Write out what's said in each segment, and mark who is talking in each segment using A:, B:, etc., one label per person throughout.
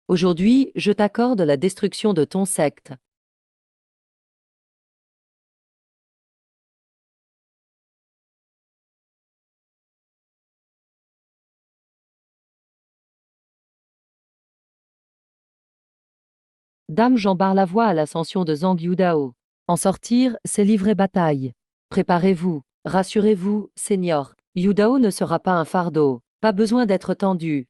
A: Aujourd'hui, je t'accorde la destruction de ton secte. Dame Jean barre la voie à l'ascension de Zhang Yudao. En sortir, c'est livrer bataille. Préparez-vous, rassurez-vous, Seigneur. Yudao ne sera pas un fardeau, pas besoin d'être tendu.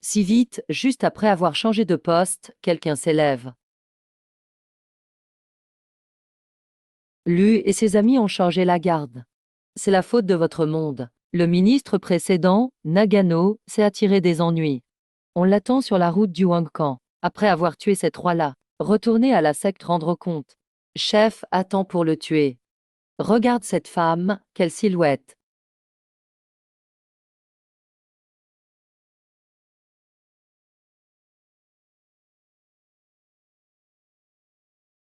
A: Si vite, juste après avoir changé de poste, quelqu'un s'élève. Lu et ses amis ont changé la garde. C'est la faute de votre monde. Le ministre précédent, Nagano, s'est attiré des ennuis. On l'attend sur la route du Huangcan. Après avoir tué ces trois-là, retournez à la secte rendre compte. Chef attend pour le tuer. Regarde cette femme, quelle silhouette.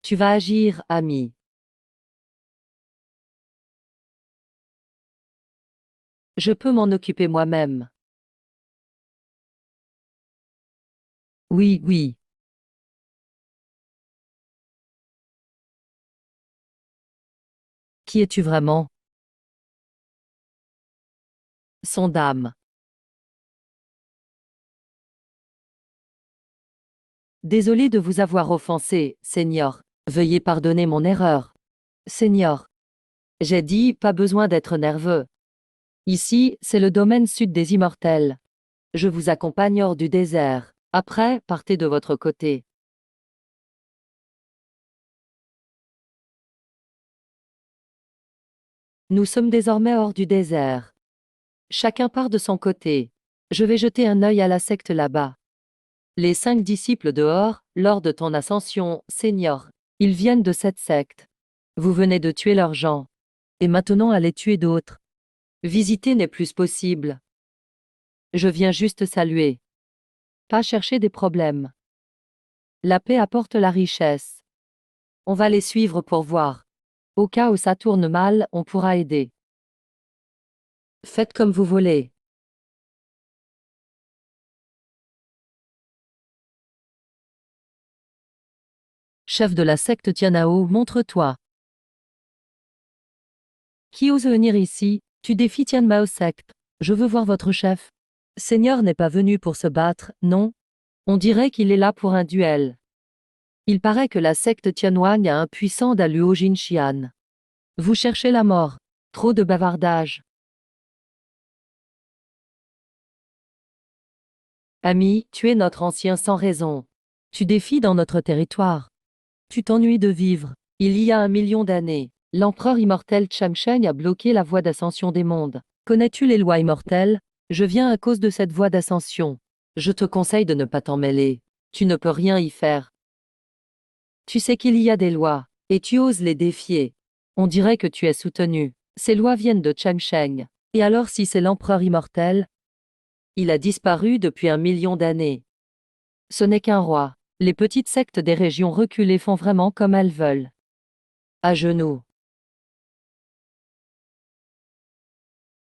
A: Tu vas agir, ami. Je peux m'en occuper moi-même. Oui, oui. Qui es-tu vraiment? Son dame. Désolé de vous avoir offensé, Seigneur. Veuillez pardonner mon erreur. Seigneur. J'ai dit, pas besoin d'être nerveux. Ici, c'est le domaine sud des immortels. Je vous accompagne hors du désert. Après, partez de votre côté. Nous sommes désormais hors du désert. Chacun part de son côté. Je vais jeter un œil à la secte là-bas. Les 5 disciples dehors, lors de ton ascension, Seigneur. Ils viennent de cette secte. Vous venez de tuer leurs gens. Et maintenant allez tuer d'autres. Visiter n'est plus possible. Je viens juste saluer. Pas chercher des problèmes. La paix apporte la richesse. On va les suivre pour voir. Au cas où ça tourne mal, on pourra aider. Faites comme vous voulez. Chef de la secte Tianao, montre-toi. Qui ose venir ici? Tu défies Tianmao secte. Je veux voir votre chef. Seigneur n'est pas venu pour se battre, non? On dirait qu'il est là pour un duel. Il paraît que la secte Tianhuang a un puissant Daluo Jinxian. Vous cherchez la mort. Trop de bavardage. Ami, tu es notre ancien sans raison. Tu défies dans notre territoire. Tu t'ennuies de vivre. Il y a 1 million d'années, l'empereur immortel Changsheng a bloqué la voie d'ascension des mondes. Connais-tu les lois immortelles? Je viens à cause de cette voie d'ascension. Je te conseille de ne pas t'en mêler. Tu ne peux rien y faire. Tu sais qu'il y a des lois, et tu oses les défier. On dirait que tu es soutenu. Ces lois viennent de Changsheng. Et alors si c'est l'empereur immortel? Il a disparu depuis 1 million d'années. Ce n'est qu'un roi. Les petites sectes des régions reculées font vraiment comme elles veulent. À genoux.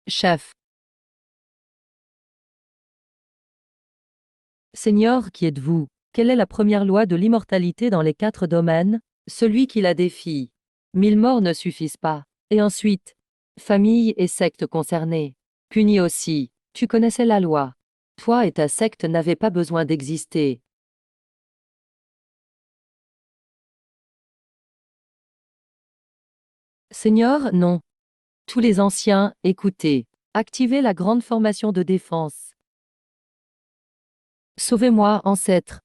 A: Chef. Seigneur, qui êtes-vous? Quelle est la première loi de l'immortalité dans les 4 domaines? Celui qui la défie. 1000 morts ne suffisent pas. Et ensuite, famille et secte concernée. Punis aussi. Tu connaissais la loi. Toi et ta secte n'avaient pas besoin d'exister. Seigneur, non. Tous les anciens, écoutez. Activez la grande formation de défense. Sauvez-moi, ancêtre.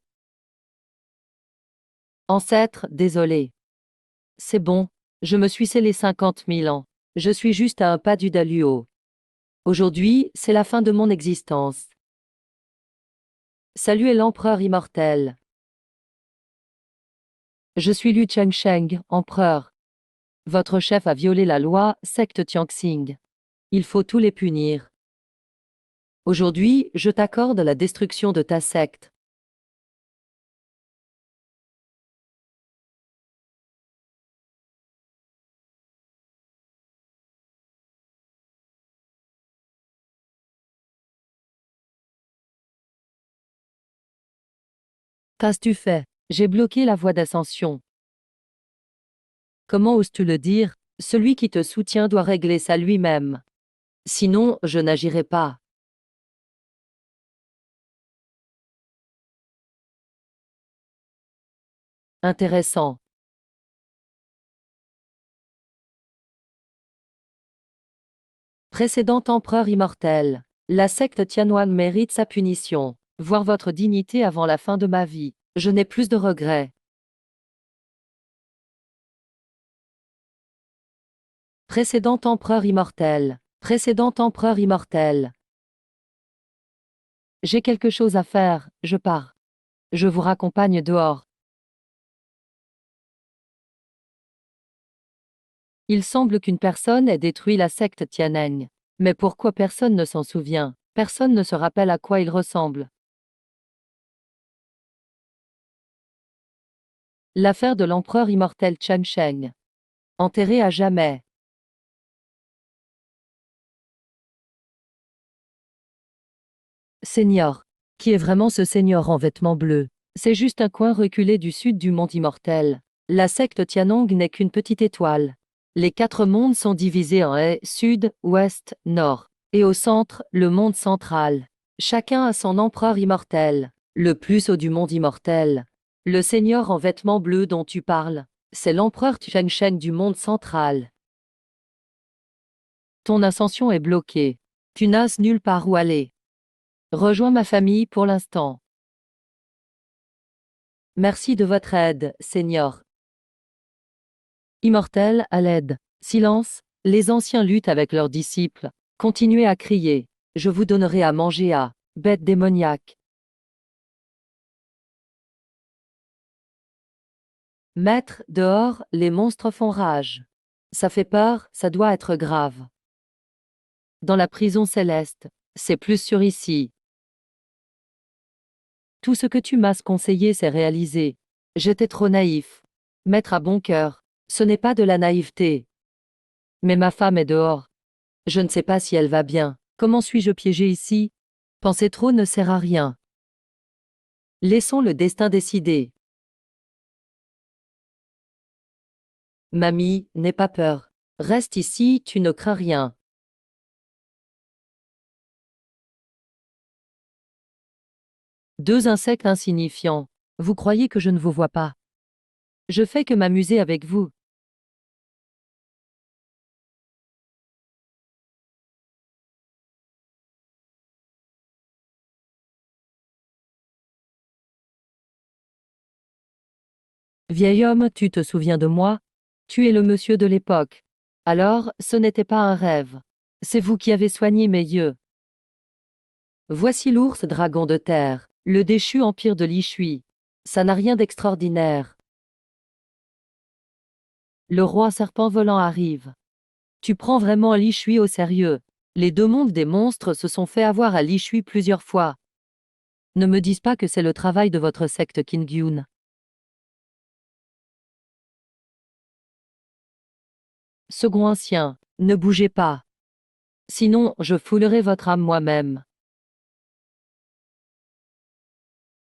A: Ancêtre, désolé. C'est bon. Je me suis scellé 50 000 ans. Je suis juste à un pas du Daluo. Aujourd'hui, c'est la fin de mon existence. Saluez l'empereur immortel. Je suis Liu Chengsheng, empereur. Votre chef a violé la loi, secte Tianxing. Il faut tous les punir. Aujourd'hui, je t'accorde la destruction de ta secte. Qu'as-tu fait? J'ai bloqué la voie d'ascension. Comment oses-tu le dire? Celui qui te soutient doit régler ça lui-même. Sinon, je n'agirai pas. Intéressant. Précédent empereur immortel. La secte Tianwan mérite sa punition. Voir votre dignité avant la fin de ma vie. Je n'ai plus de regrets. Précédent empereur immortel. Précédent empereur immortel. J'ai quelque chose à faire, je pars. Je vous raccompagne dehors. Il semble qu'une personne ait détruit la secte Tianeng. Mais pourquoi personne ne s'en souvient? Personne ne se rappelle à quoi il ressemble. L'affaire de l'empereur immortel Chen Sheng. Enterré à jamais. Seigneur. Qui est vraiment ce seigneur en vêtements bleus? C'est juste un coin reculé du sud du monde immortel. La secte Tianong n'est qu'une petite étoile. Les 4 mondes sont divisés en est, sud, ouest, nord. Et au centre, le monde central. Chacun a son empereur immortel. Le plus haut du monde immortel. Le seigneur en vêtements bleus dont tu parles, c'est l'empereur Chengsheng du monde central. Ton ascension est bloquée. Tu n'as nulle part où aller. Rejoins ma famille pour l'instant. Merci de votre aide, Seigneur. Immortel, à l'aide. Silence, les anciens luttent avec leurs disciples. Continuez à crier. Je vous donnerai à manger à bêtes démoniaques. Maître, dehors, les monstres font rage. Ça fait peur, ça doit être grave. Dans la prison céleste, c'est plus sûr ici. Tout ce que tu m'as conseillé s'est réalisé. J'étais trop naïf. Maître a bon cœur. Ce n'est pas de la naïveté. Mais ma femme est dehors. Je ne sais pas si elle va bien. Comment suis-je piégé ici? Penser trop ne sert à rien. Laissons le destin décider. Mamie, n'aie pas peur. Reste ici, tu ne crains rien. Deux insectes insignifiants. Vous croyez que je ne vous vois pas? Je fais que m'amuser avec vous. Vieil homme, tu te souviens de moi? Tu es le monsieur de l'époque. Alors, ce n'était pas un rêve. C'est vous qui avez soigné mes yeux. Voici l'ours dragon de terre, le déchu empire de l'Ishui. Ça n'a rien d'extraordinaire. Le roi serpent volant arrive. Tu prends vraiment l'Ishui au sérieux. Les 2 mondes des monstres se sont fait avoir à l'Ishui plusieurs fois. Ne me dis pas que c'est le travail de votre secte Kingyun. Second ancien, ne bougez pas. Sinon, je foulerai votre âme moi-même.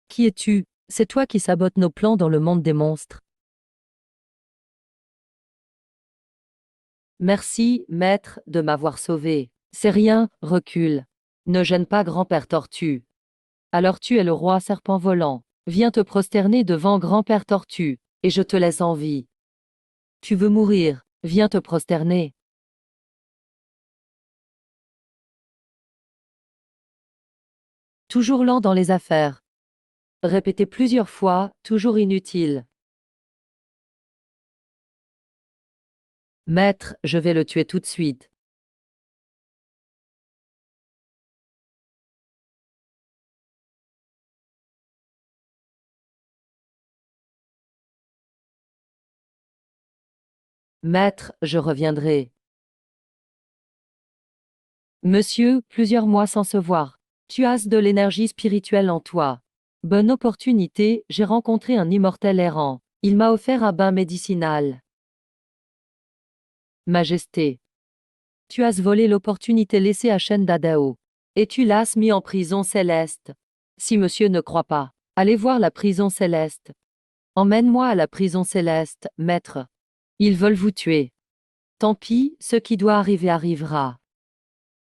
A: Qui es-tu? C'est toi qui sabotes nos plans dans le monde des monstres. Merci, maître, de m'avoir sauvé. C'est rien, recule. Ne gêne pas grand-père Tortue. Alors tu es le roi serpent volant. Viens te prosterner devant grand-père Tortue, et je te laisse en vie. Tu veux mourir, viens te prosterner. Toujours lent dans les affaires. Répété plusieurs fois, toujours inutile. Maître, je vais le tuer tout de suite. Maître, je reviendrai. Monsieur, plusieurs mois sans se voir. Tu as de l'énergie spirituelle en toi. Bonne opportunité, j'ai rencontré un immortel errant. Il m'a offert un bain médicinal. Majesté. Tu as volé l'opportunité laissée à Shen Dadao. Et tu l'as mis en prison céleste. Si monsieur ne croit pas. Allez voir la prison céleste. Emmène-moi à la prison céleste, maître. Ils veulent vous tuer. Tant pis, ce qui doit arriver arrivera.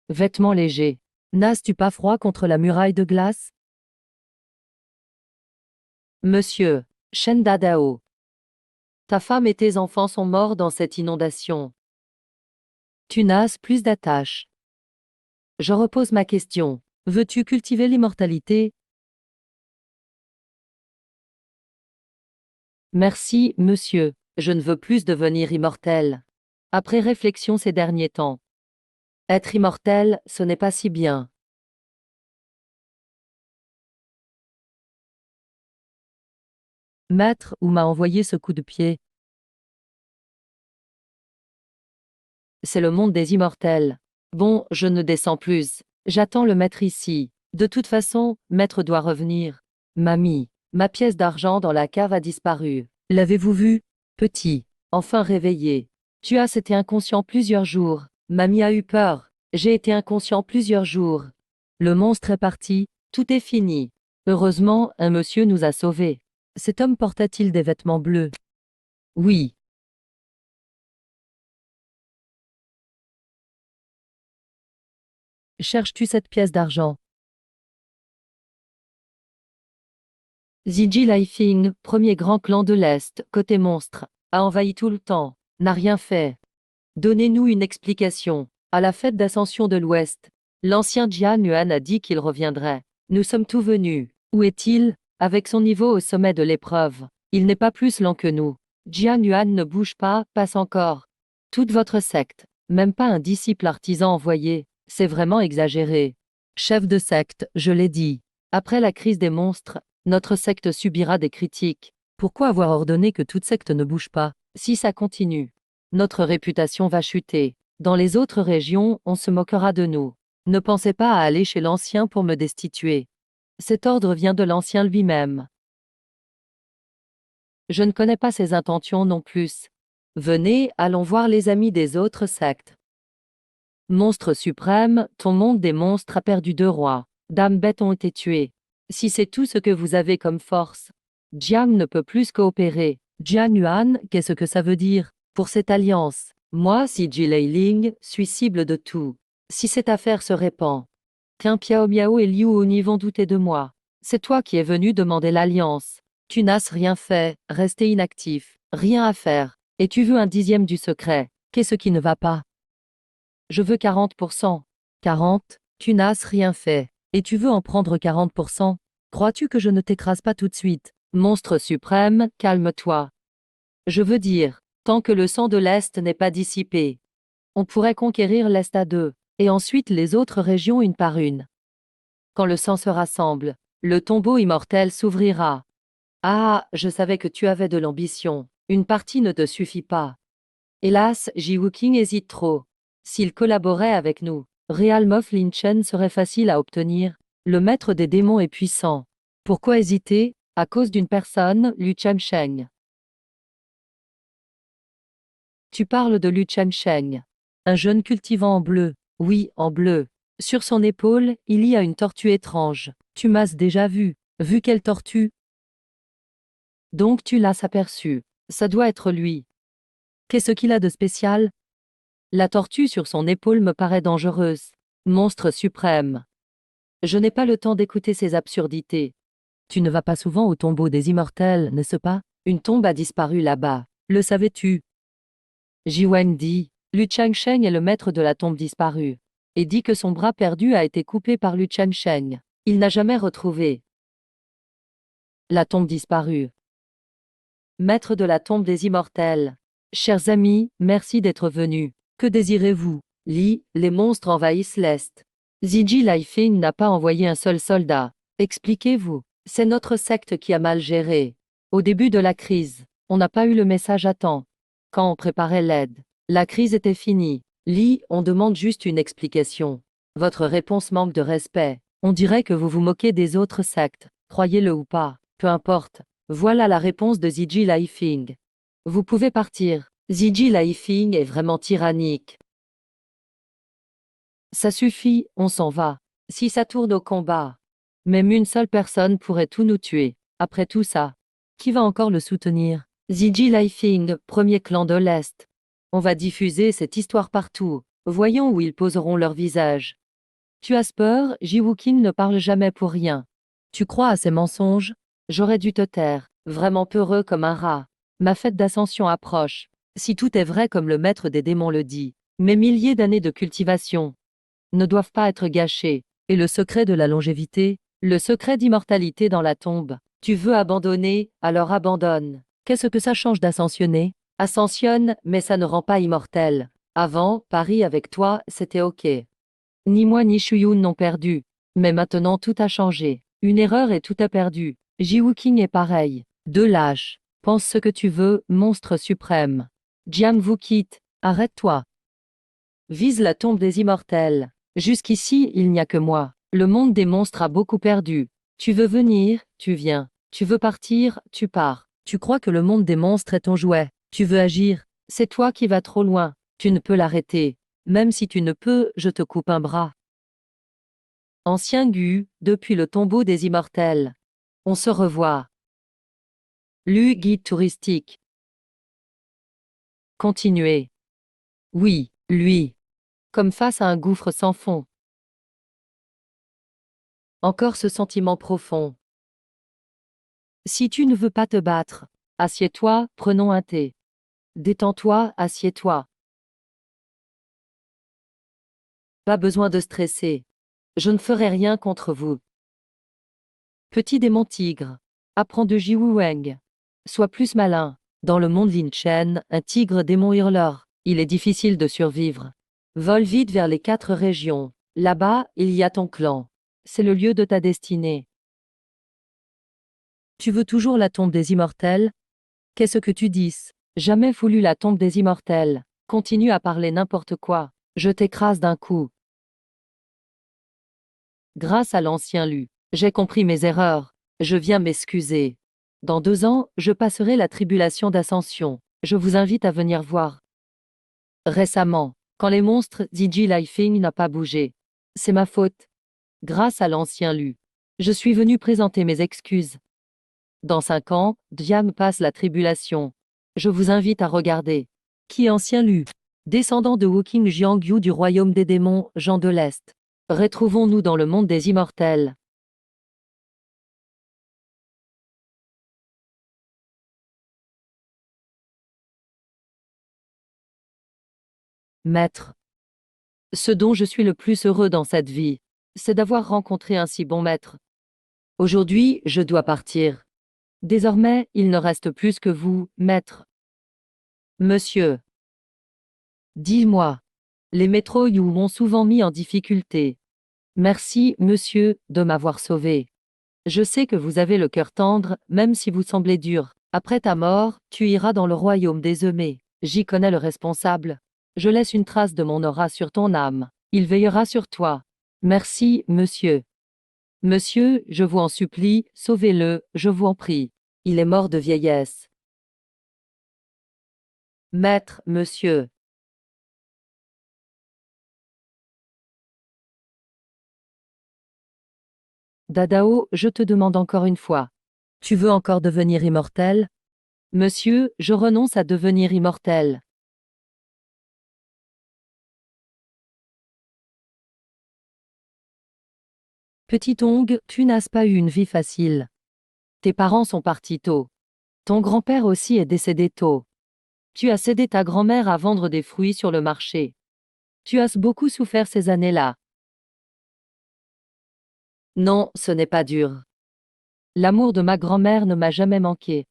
A: Vêtements légers. N'as-tu pas froid contre la muraille de glace? Monsieur, Shenda Dao. Ta femme et tes enfants sont morts dans cette inondation. Tu n'as plus d'attache. Je repose ma question. Veux-tu cultiver l'immortalité? Merci, monsieur. Je ne veux plus devenir immortel. Après réflexion ces derniers temps. Être immortel, ce n'est pas si bien. Maître, où m'a envoyé ce coup de pied? C'est le monde des immortels. Bon, je ne descends plus. J'attends le maître ici. De toute façon, maître doit revenir. Mamie, ma pièce d'argent dans la cave a disparu. L'avez-vous vu? Petit. Enfin réveillé. Tu as été inconscient plusieurs jours. Mamie a eu peur. J'ai été inconscient plusieurs jours. Le monstre est parti. Tout est fini. Heureusement, un monsieur nous a sauvés. Cet homme porta-t-il des vêtements bleus? Oui. Cherches-tu cette pièce d'argent? Ziji Laifing, premier grand clan de l'Est, côté monstre, a envahi tout le temps, n'a rien fait. Donnez-nous une explication. À la fête d'ascension de l'Ouest, l'ancien Jian Yuan a dit qu'il reviendrait. Nous sommes tous venus. Où est-il? Avec son niveau au sommet de l'épreuve, il n'est pas plus lent que nous. Jian Yuan ne bouge pas, passe encore. Toute votre secte, même pas un disciple artisan envoyé, c'est vraiment exagéré. Chef de secte, je l'ai dit. Après la crise des monstres, notre secte subira des critiques. Pourquoi avoir ordonné que toute secte ne bouge pas? Si ça continue, notre réputation va chuter. Dans les autres régions, on se moquera de nous. Ne pensez pas à aller chez l'ancien pour me destituer. Cet ordre vient de l'ancien lui-même. Je ne connais pas ses intentions non plus. Venez, allons voir les amis des autres sectes. Monstre suprême, ton monde des monstres a perdu 2 rois. Dames bêtes ont été tuées. Si c'est tout ce que vous avez comme force, Jiang ne peut plus coopérer. Jian Yuan, qu'est-ce que ça veut dire? Pour cette alliance, moi, si Ji Leiling, suis cible de tout. Si cette affaire se répand, Tiens Piao Miao et Liu Huni vont douter de moi. C'est toi qui es venu demander l'alliance. Tu n'as rien fait, resté inactif, rien à faire. Et tu veux un dixième du secret. Qu'est-ce qui ne va pas? Je veux 40%. 40? Tu n'as rien fait. Et tu veux en prendre 40%? Crois-tu que je ne t'écrase pas tout de suite? Monstre suprême, calme-toi. Je veux dire, tant que le sang de l'Est n'est pas dissipé, on pourrait conquérir l'Est à deux, et ensuite les autres régions une par une. Quand le sang se rassemble, le tombeau immortel s'ouvrira. Ah, je savais que tu avais de l'ambition. Une partie ne te suffit pas. Hélas, Ji Wuqing hésite trop. S'il collaborait avec nous, Real Moff Linchen serait facile à obtenir. Le maître des démons est puissant. Pourquoi hésiter? À cause d'une personne, Lu Chengsheng. Tu parles de Lu Chengsheng. Un jeune cultivant en bleu. Oui, en bleu. Sur son épaule, il y a une tortue étrange. Tu m'as déjà vu. Vu quelle tortue? Donc tu l'as aperçu. Ça doit être lui. Qu'est-ce qu'il a de spécial? La tortue sur son épaule me paraît dangereuse. Monstre suprême. Je n'ai pas le temps d'écouter ces absurdités. Tu ne vas pas souvent au tombeau des immortels, n'est-ce pas? Une tombe a disparu là-bas. Le savais-tu? Jiwen dit. Lu Changsheng est le maître de la tombe disparue. Et dit que son bras perdu a été coupé par Lu Changsheng. Il n'a jamais retrouvé la tombe disparue. Maître de la tombe des immortels. Chers amis, merci d'être venus. Que désirez-vous? Li, les monstres envahissent l'Est. Ziji Laifing n'a pas envoyé un seul soldat. Expliquez-vous. C'est notre secte qui a mal géré. Au début de la crise, on n'a pas eu le message à temps. Quand on préparait l'aide, la crise était finie. Li, on demande juste une explication. Votre réponse manque de respect. On dirait que vous vous moquez des autres sectes. Croyez-le ou pas, peu importe. Voilà la réponse de Ziji Laifing. Vous pouvez partir. Ziji Laifing est vraiment tyrannique. Ça suffit, on s'en va. Si ça tourne au combat, Même une seule personne pourrait tout nous tuer. Après tout ça, qui va encore le soutenir? Ziji Lifing, premier clan de l'Est. On va diffuser cette histoire partout. Voyons où ils poseront leur visage. Tu as peur, Jiwookin ne parle jamais pour rien. Tu crois à ces mensonges? J'aurais dû te taire, vraiment peureux comme un rat. Ma fête d'ascension approche. Si tout est vrai comme le maître des démons le dit, mes milliers d'années de cultivation ne doivent pas être gâchées. Et le secret de la longévité, le secret d'immortalité dans la tombe. Tu veux abandonner, alors abandonne. Qu'est-ce que ça change d'ascensionner? Ascensionne, mais ça ne rend pas immortel. Avant, Paris avec toi, c'était ok. Ni moi ni Shuyun n'ont perdu. Mais maintenant tout a changé. Une erreur et tout a perdu. Jiwooking est pareil. Deux lâches. Pense ce que tu veux, monstre suprême. Jiang vous quitte. Arrête-toi. Vise la tombe des immortels. Jusqu'ici, il n'y a que moi. Le monde des monstres a beaucoup perdu. Tu veux venir, tu viens. Tu veux partir, tu pars. Tu crois que le monde des monstres est ton jouet. Tu veux agir. C'est toi qui vas trop loin. Tu ne peux l'arrêter. Même si tu ne peux, je te coupe un bras. Ancien Gu, depuis le tombeau des immortels. On se revoit. Lu guide touristique. Continuez. Oui, lui. Comme face à un gouffre sans fond. Encore ce sentiment profond. Si tu ne veux pas te battre, assieds-toi, prenons un thé. Détends-toi, assieds-toi. Pas besoin de stresser. Je ne ferai rien contre vous. Petit démon tigre. Apprends de Jiwueng. Sois plus malin. Dans le monde Lin Chen, un tigre démon hurleur. Il est difficile de survivre. Vole vite vers les 4 régions. Là-bas, il y a ton clan. C'est le lieu de ta destinée. Tu veux toujours la tombe des immortels? Qu'est-ce que tu dis? Jamais voulu la tombe des immortels. Continue à parler n'importe quoi. Je t'écrase d'un coup. Grâce à l'ancien Lu, j'ai compris mes erreurs. Je viens m'excuser. Dans 2 ans, je passerai la tribulation d'ascension. Je vous invite à venir voir. Récemment, quand les monstres Ziji Lifing n'a pas bougé. C'est ma faute. Grâce à l'ancien Lu. Je suis venu présenter mes excuses. Dans 5 ans, Diam passe la tribulation. Je vous invite à regarder. Qui est ancien Lu? Descendant de Woking Jiangyu du royaume des démons, Jean de l'Est. Retrouvons-nous dans le monde des immortels. Maître. Ce dont je suis le plus heureux dans cette vie, c'est d'avoir rencontré un si bon maître. Aujourd'hui, je dois partir. Désormais, il ne reste plus que vous, maître. Monsieur. Dis-moi. Les métros You m'ont souvent mis en difficulté. Merci, monsieur, de m'avoir sauvé. Je sais que vous avez le cœur tendre, même si vous semblez dur. Après ta mort, tu iras dans le royaume des Eumées. J'y connais le responsable. Je laisse une trace de mon aura sur ton âme. Il veillera sur toi. Merci, monsieur. Monsieur, je vous en supplie, sauvez-le, je vous en prie. Il est mort de vieillesse. Maître, monsieur. Dadao, je te demande encore une fois. Tu veux encore devenir immortel? Monsieur, je renonce à devenir immortel. Petit Ong, tu n'as pas eu une vie facile. Tes parents sont partis tôt. Ton grand-père aussi est décédé tôt. Tu as cédé ta grand-mère à vendre des fruits sur le marché. Tu as beaucoup souffert ces années-là. Non, ce n'est pas dur. L'amour de ma grand-mère ne m'a jamais manqué.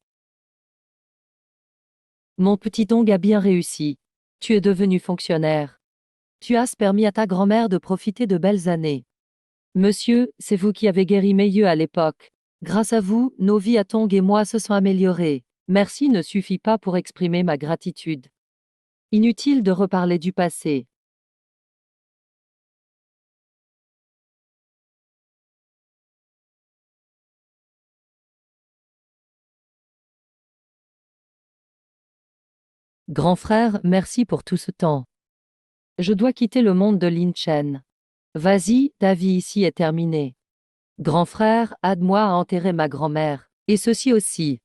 A: Mon petit Ong a bien réussi. Tu es devenu fonctionnaire. Tu as permis à ta grand-mère de profiter de belles années. Monsieur, c'est vous qui avez guéri Meiyeux à l'époque. Grâce à vous, nos vies à Tong et moi se sont améliorées. Merci ne suffit pas pour exprimer ma gratitude. Inutile de reparler du passé. Grand frère, merci pour tout ce temps. Je dois quitter le monde de Lin Chen. Vas-y, ta vie ici est terminée. Grand frère, aide-moi à enterrer ma grand-mère. Et ceci aussi.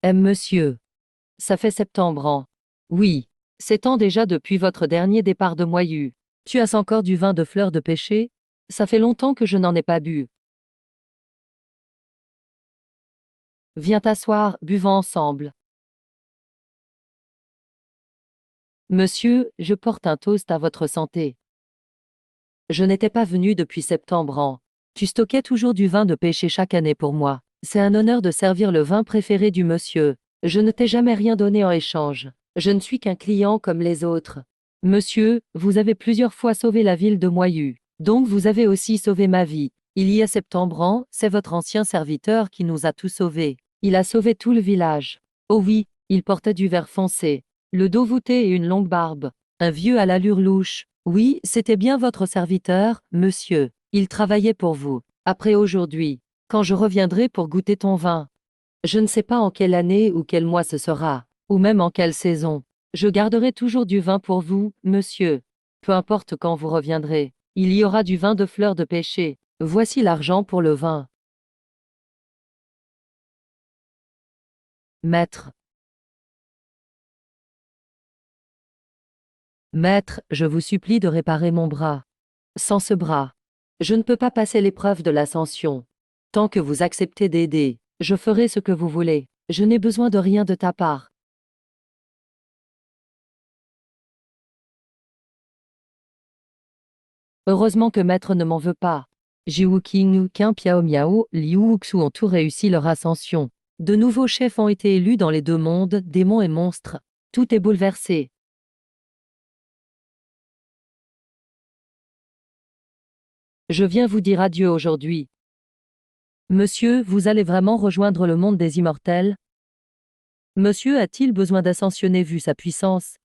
A: Monsieur. Ça fait septembre ans. Oui. 7 ans déjà depuis votre dernier départ de Moyus. Tu as encore du vin de fleur de pêcher? Ça fait longtemps que je n'en ai pas bu. Viens t'asseoir, buvons ensemble. Monsieur, je porte un toast à votre santé. Je n'étais pas venu depuis septembre ans. Tu stockais toujours du vin de pêcher chaque année pour moi. C'est un honneur de servir le vin préféré du monsieur. Je ne t'ai jamais rien donné en échange. Je ne suis qu'un client comme les autres. Monsieur, vous avez plusieurs fois sauvé la ville de Moyus. Donc vous avez aussi sauvé ma vie. Il y a septembre ans, c'est votre ancien serviteur qui nous a tous sauvés. Il a sauvé tout le village. Oh oui, il portait du vert foncé, le dos voûté et une longue barbe. Un vieux à l'allure louche. Oui, c'était bien votre serviteur, monsieur. Il travaillait pour vous. Après aujourd'hui, quand je reviendrai pour goûter ton vin. Je ne sais pas en quelle année ou quel mois ce sera, ou même en quelle saison. Je garderai toujours du vin pour vous, monsieur. Peu importe quand vous reviendrez. Il y aura du vin de fleur de pêcher. Voici l'argent pour le vin. Maître. Maître, je vous supplie de réparer mon bras. Sans ce bras, je ne peux pas passer l'épreuve de l'ascension. Tant que vous acceptez d'aider, je ferai ce que vous voulez. Je n'ai besoin de rien de ta part. Heureusement que Maître ne m'en veut pas. Jiwu King, Qin Piao Miao, Liu Wuxu ont tout réussi leur ascension. De nouveaux chefs ont été élus dans les deux mondes, démons et monstres. Tout est bouleversé. Je viens vous dire adieu aujourd'hui. Monsieur, vous allez vraiment rejoindre le monde des immortels? Monsieur a-t-il besoin d'ascensionner vu sa puissance?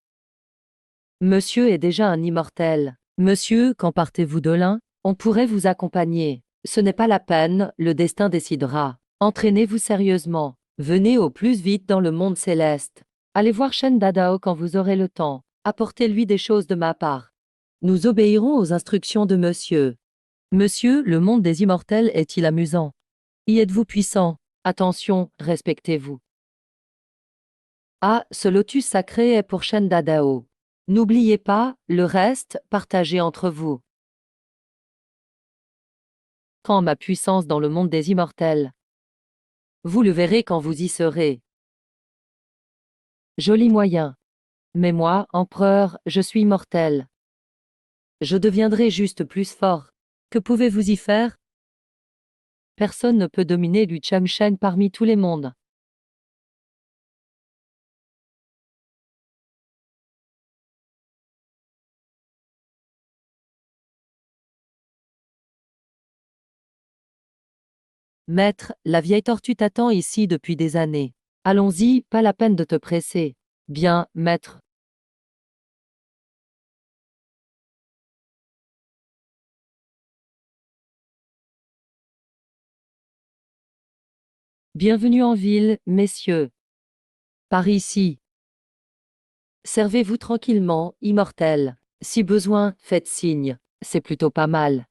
A: Monsieur est déjà un immortel. Monsieur, quand partez-vous de l'un? On pourrait vous accompagner. Ce n'est pas la peine, le destin décidera. Entraînez-vous sérieusement. Venez au plus vite dans le monde céleste. Allez voir Shen Dadao quand vous aurez le temps. Apportez-lui des choses de ma part. Nous obéirons aux instructions de monsieur. Monsieur, le monde des immortels est-il amusant? Y êtes-vous puissant? Attention, respectez-vous. Ah, ce lotus sacré est pour Shen Dadao. N'oubliez pas, le reste, partagez entre vous. Quand ma puissance dans le monde des immortels. Vous le verrez quand vous y serez. Joli moyen. Mais moi, empereur, je suis immortel. Je deviendrai juste plus fort. Que pouvez-vous y faire? Personne ne peut dominer Lu Chamsheng parmi tous les mondes. Maître, la vieille tortue t'attend ici depuis des années. Allons-y, pas la peine de te presser. Bien, maître. Bienvenue en ville, messieurs. Par ici. Servez-vous tranquillement, immortel. Si besoin, faites signe. C'est plutôt pas mal.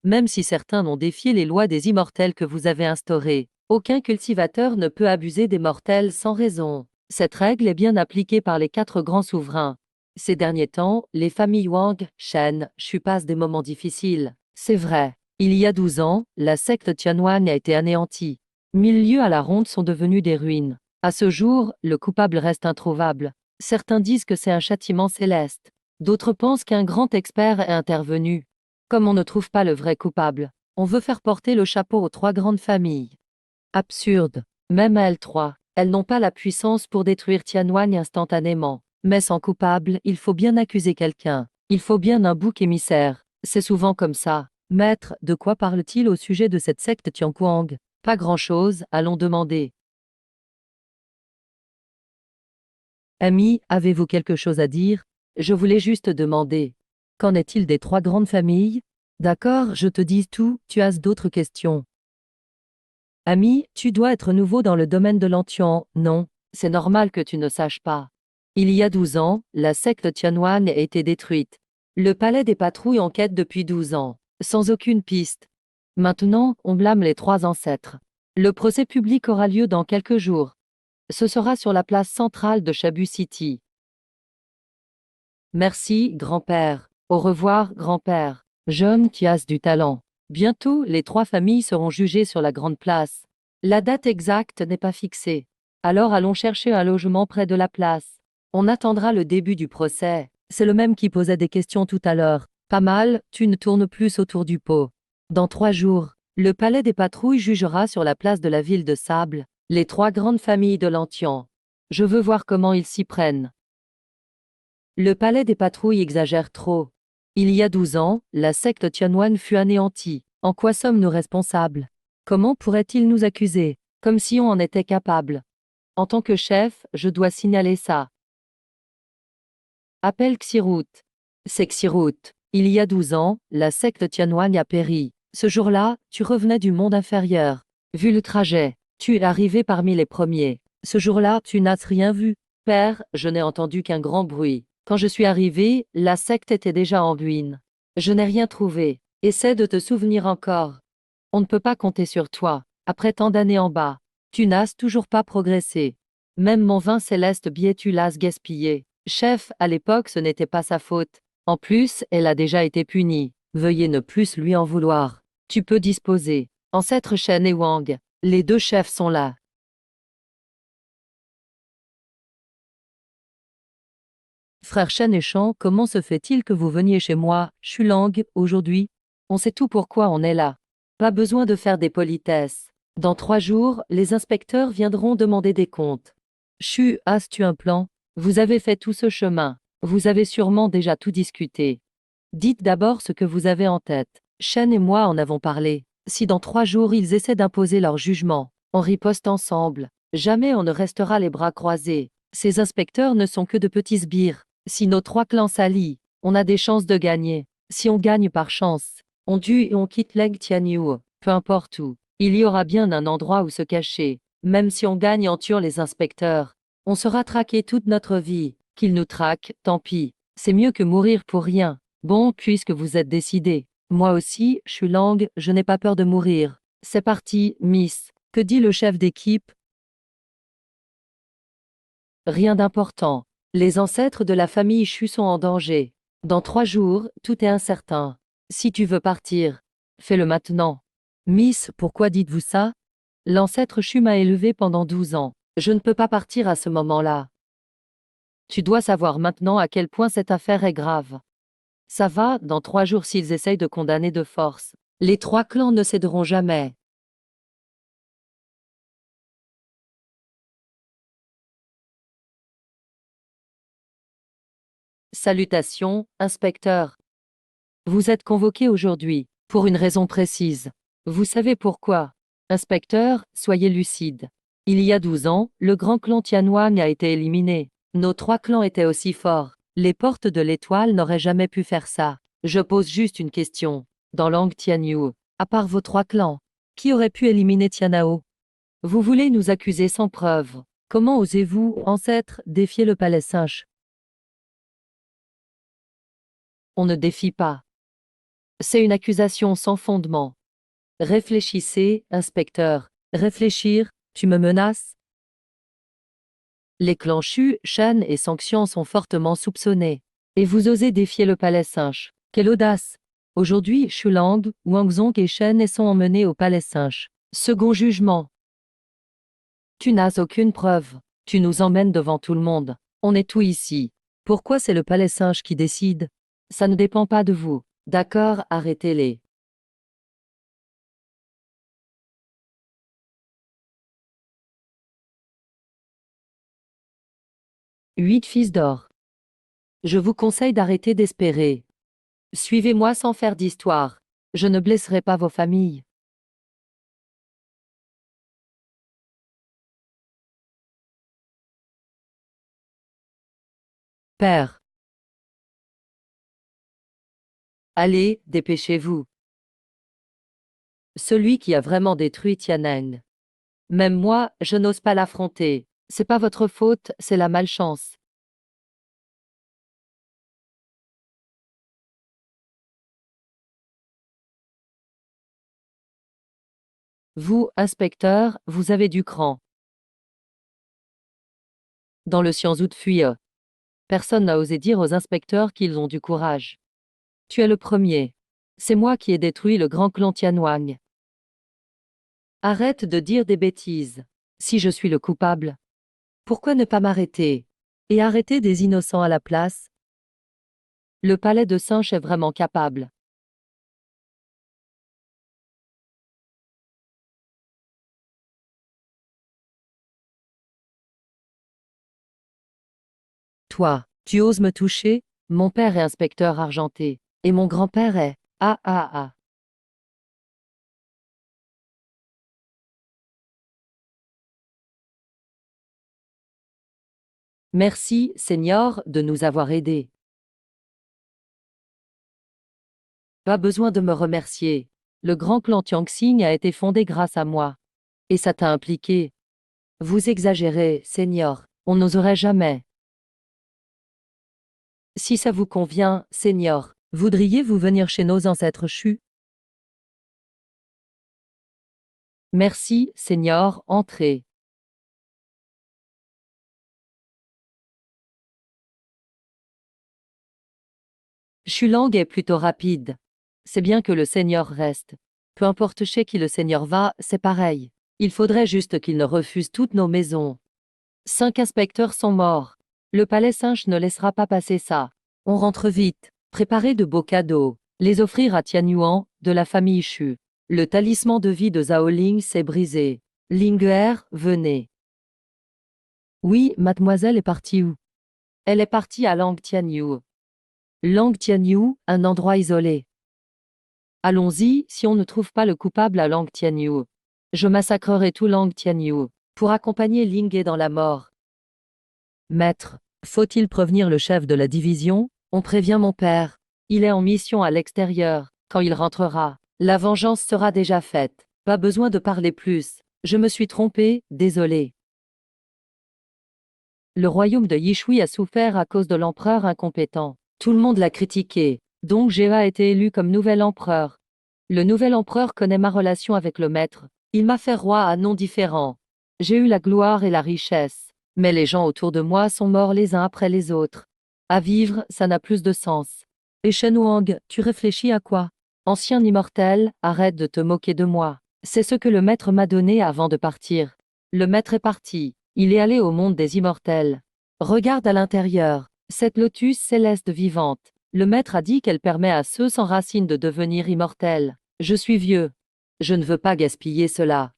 A: Même si certains ont défié les lois des immortels que vous avez instaurées, aucun cultivateur ne peut abuser des mortels sans raison. Cette règle est bien appliquée par les 4 grands souverains. Ces derniers temps, les familles Wang, Shen, Shu passent des moments difficiles. C'est vrai. Il y a 12 ans, la secte Tianwan a été anéantie. 1000 lieues à la ronde sont devenues des ruines. À ce jour, le coupable reste introuvable. Certains disent que c'est un châtiment céleste. D'autres pensent qu'un grand expert est intervenu. Comme on ne trouve pas le vrai coupable, on veut faire porter le chapeau aux 3 grandes familles. Absurde. Même elles 3, elles n'ont pas la puissance pour détruire Tianwan instantanément. Mais sans coupable, il faut bien accuser quelqu'un. Il faut bien un bouc émissaire. C'est souvent comme ça. Maître, de quoi parle-t-il au sujet de cette secte Tianquang? Pas grand-chose, allons demander. Ami, avez-vous quelque chose à dire? Je voulais juste demander. Qu'en est-il des 3 grandes familles? D'accord, je te dis tout, tu as d'autres questions. Ami, tu dois être nouveau dans le domaine de l'Antian, non? C'est normal que tu ne saches pas. Il y a 12 ans, la secte Tianwan a été détruite. Le palais des patrouilles enquête depuis 12 ans, sans aucune piste. Maintenant, on blâme les 3 ancêtres. Le procès public aura lieu dans quelques jours. Ce sera sur la place centrale de Shabu City. Merci, grand-père. Au revoir, grand-père. Jeune, tu as du talent. Bientôt, les 3 familles seront jugées sur la grande place. La date exacte n'est pas fixée. Alors allons chercher un logement près de la place. On attendra le début du procès. C'est le même qui posait des questions tout à l'heure. Pas mal, tu ne tournes plus autour du pot. Dans 3 jours, le palais des patrouilles jugera sur la place de la ville de Sable les 3 grandes familles de l'Antian. Je veux voir comment ils s'y prennent. Le palais des patrouilles exagère trop. Il y a 12 ans, la secte Tianwan fut anéantie. En quoi sommes-nous responsables? Comment pourrait-il nous accuser? Comme si on en était capable. En tant que chef, je dois signaler ça. Appelle Xirut. C'est Xirut. Il y a 12 ans, la secte Tianwan a péri. Ce jour-là, tu revenais du monde inférieur. Vu le trajet, tu es arrivé parmi les premiers. Ce jour-là, tu n'as rien vu. Père, je n'ai entendu qu'un grand bruit. Quand je suis arrivé, la secte était déjà en ruine. Je n'ai rien trouvé. Essaie de te souvenir encore. On ne peut pas compter sur toi. Après tant d'années en bas, tu n'as toujours pas progressé. Même mon vin céleste billet tu l'as gaspillé. Chef, à l'époque ce n'était pas sa faute. En plus, elle a déjà été punie. Veuillez ne plus lui en vouloir. Tu peux disposer. Ancêtre Shen et Wang, les 2 chefs sont là. Frère Shen et Shan, comment se fait-il que vous veniez chez moi, Shulang, aujourd'hui? On sait tout pourquoi on est là. Pas besoin de faire des politesses. Dans 3 jours, les inspecteurs viendront demander des comptes. As-tu un plan? Vous avez fait tout ce chemin. Vous avez sûrement déjà tout discuté. Dites d'abord ce que vous avez en tête. Shen et moi en avons parlé. Si dans 3 jours ils essaient d'imposer leur jugement, on riposte ensemble. Jamais on ne restera les bras croisés. Ces inspecteurs ne sont que de petits sbires. Si nos 3 clans s'allient, on a des chances de gagner. Si on gagne par chance, on tue et on quitte Leng Tianyu. Peu importe où, il y aura bien un endroit où se cacher. Même si on gagne en tuant les inspecteurs, on sera traqué toute notre vie. Qu'ils nous traquent, tant pis. C'est mieux que mourir pour rien. Bon, puisque vous êtes décidé. Moi aussi, Shulang, je n'ai pas peur de mourir. C'est parti, Miss. Que dit le chef d'équipe? Rien d'important. Les ancêtres de la famille Chu sont en danger. Dans 3 jours, tout est incertain. Si tu veux partir, fais-le maintenant. Miss, pourquoi dites-vous ça? L'ancêtre Chu m'a élevé pendant 12 ans. Je ne peux pas partir à ce moment-là. Tu dois savoir maintenant à quel point cette affaire est grave. Ça va, dans 3 jours s'ils essayent de condamner de force. Les 3 clans ne céderont jamais. Salutations, inspecteur. Vous êtes convoqué aujourd'hui, pour une raison précise. Vous savez pourquoi? Inspecteur, soyez lucide. Il y a 12 ans, le grand clan Tianwan a été éliminé. Nos 3 clans étaient aussi forts. Les portes de l'étoile n'auraient jamais pu faire ça. Je pose juste une question. Dans Lang Tianyu, à part vos 3 clans, qui aurait pu éliminer Tianao? Vous voulez nous accuser sans preuve. Comment osez-vous, ancêtre, défier le palais singe? On ne défie pas. C'est une accusation sans fondement. Réfléchissez, inspecteur. Réfléchir, tu me menaces? Les clans Chu, Shan et Sanxian sont fortement soupçonnés. Et vous osez défier le palais singe. Quelle audace! Aujourd'hui, Shulang, Wangzong et Shen sont emmenés au palais singe. Second jugement. Tu n'as aucune preuve. Tu nous emmènes devant tout le monde. On est tout ici. Pourquoi c'est le palais singe qui décide? Ça ne dépend pas de vous. D'accord, arrêtez-les. 8 fils d'or. Je vous conseille d'arrêter d'espérer. Suivez-moi sans faire d'histoire. Je ne blesserai pas vos familles. Père. Allez, dépêchez-vous. Celui qui a vraiment détruit Tianeng. Même moi, je n'ose pas l'affronter. C'est pas votre faute, c'est la malchance. Vous, inspecteur, vous avez du cran. Dans le Xianzhou de fuir. Personne n'a osé dire aux inspecteurs qu'ils ont du courage. Tu es le premier. C'est moi qui ai détruit le grand clan Tianwang. Arrête de dire des bêtises. Si je suis le coupable, pourquoi ne pas m'arrêter et arrêter des innocents à la place? Le palais de Sinche est vraiment capable. Toi, tu oses me toucher? Mon père est inspecteur argenté. Et mon grand-père est... Ah ah ah. Merci, Seigneur, de nous avoir aidés. Pas besoin de me remercier. Le grand clan Tianxing a été fondé grâce à moi. Et ça t'a impliqué. Vous exagérez, Seigneur. On n'oserait jamais. Si ça vous convient, Seigneur, voudriez-vous venir chez nos ancêtres chus? Merci, Seigneur, entrez. Chulang est plutôt rapide. C'est bien que le Seigneur reste. Peu importe chez qui le Seigneur va, c'est pareil. Il faudrait juste qu'il ne refuse toutes nos maisons. 5 inspecteurs sont morts. Le palais singe ne laissera pas passer ça. On rentre vite. Préparer de beaux cadeaux. Les offrir à Tian Yuan, de la famille Chu. Le talisman de vie de Zhao Ling s'est brisé. Linguer, venez. Oui, mademoiselle est partie où? Elle est partie à Lang Tianyu. Lang Tianyu, un endroit isolé. Allons-y, si on ne trouve pas le coupable à Lang Tianyu. Je massacrerai tout Lang Tianyu, pour accompagner Linghe dans la mort. Maître, faut-il prévenir le chef de la division? On prévient mon père. Il est en mission à l'extérieur. Quand il rentrera, la vengeance sera déjà faite. Pas besoin de parler plus. Je me suis trompé, désolé. Le royaume de Yishui a souffert à cause de l'empereur incompétent. Tout le monde l'a critiqué. Donc Jia a été élu comme nouvel empereur. Le nouvel empereur connaît ma relation avec le maître. Il m'a fait roi à nom différent. J'ai eu la gloire et la richesse. Mais les gens autour de moi sont morts les uns après les autres. À vivre, ça n'a plus de sens. Et Shen Wang, tu réfléchis à quoi? Ancien immortel, arrête de te moquer de moi. C'est ce que le maître m'a donné avant de partir. Le maître est parti. Il est allé au monde des immortels. Regarde à l'intérieur. Cette lotus céleste vivante. Le maître a dit qu'elle permet à ceux sans racines de devenir immortels. Je suis vieux. Je ne veux pas gaspiller cela.